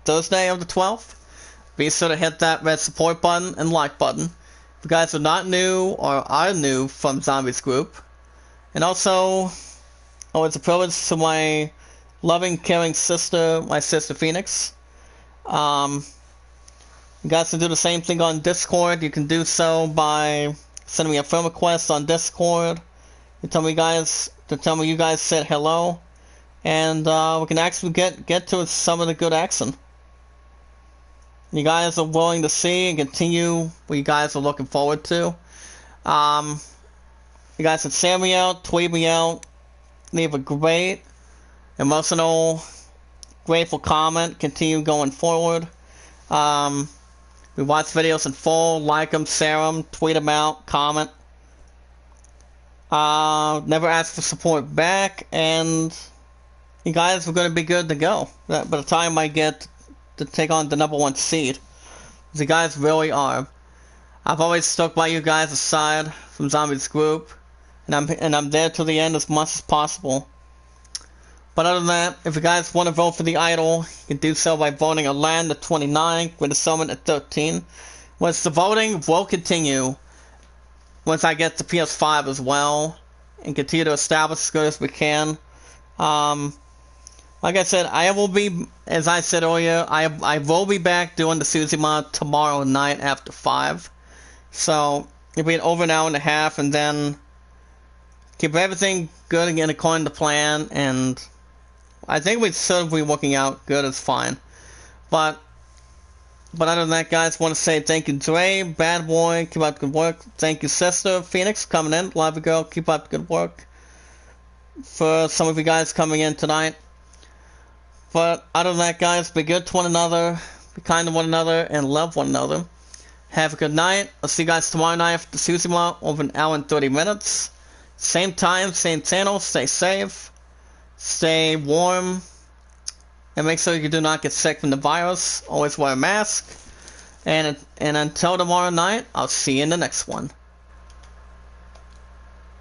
Thursday of the 12th. Be sure to hit that red support button and like button. If you guys are not new or are new from Zombies Group. And also, it's a privilege to my loving, caring sister, my sister Phoenix. You guys can do the same thing on Discord. You can do so by sending me a friend request on Discord. You tell me you guys said hello, and we can actually get to some of the good action. You guys are willing to see and continue what you guys are looking forward to. You guys can send me out, tweet me out, leave a great, emotional, grateful comment. Continue going forward. We watch videos in full, like them, share them, tweet them out, comment. Never ask for support back, and you guys are going to be good to go. By the time I get to take on the #1 seed, you guys really are. I've always stuck by you guys' side from Zombies Group, and I'm there till the end as much as possible. But other than that, if you guys want to vote for the idol, you can do so by voting a land at 29, with a summon at 13. Once the voting will continue once I get to PS5 as well, and continue to establish as good as we can. Like I said, I will be, as I said earlier, I will be back doing the Tsushima tomorrow night after 5. So, it'll be over an hour and a half, and then keep everything good again according to plan, and I think we should be working out good as fine. But other than that, guys, want to say thank you, Dre, Bad Boy, keep up the good work. Thank you, Sister, Phoenix, coming in. Love you, girl, keep up the good work. For some of you guys coming in tonight. But other than that, guys, be good to one another, be kind to one another, and love one another. Have a good night. I'll see you guys tomorrow night after Tsushima, over an hour and 30 minutes. Same time, same channel. Stay safe. Stay warm, and make sure you do not get sick from the virus. Always wear a mask, and until tomorrow night, I'll see you in the next one.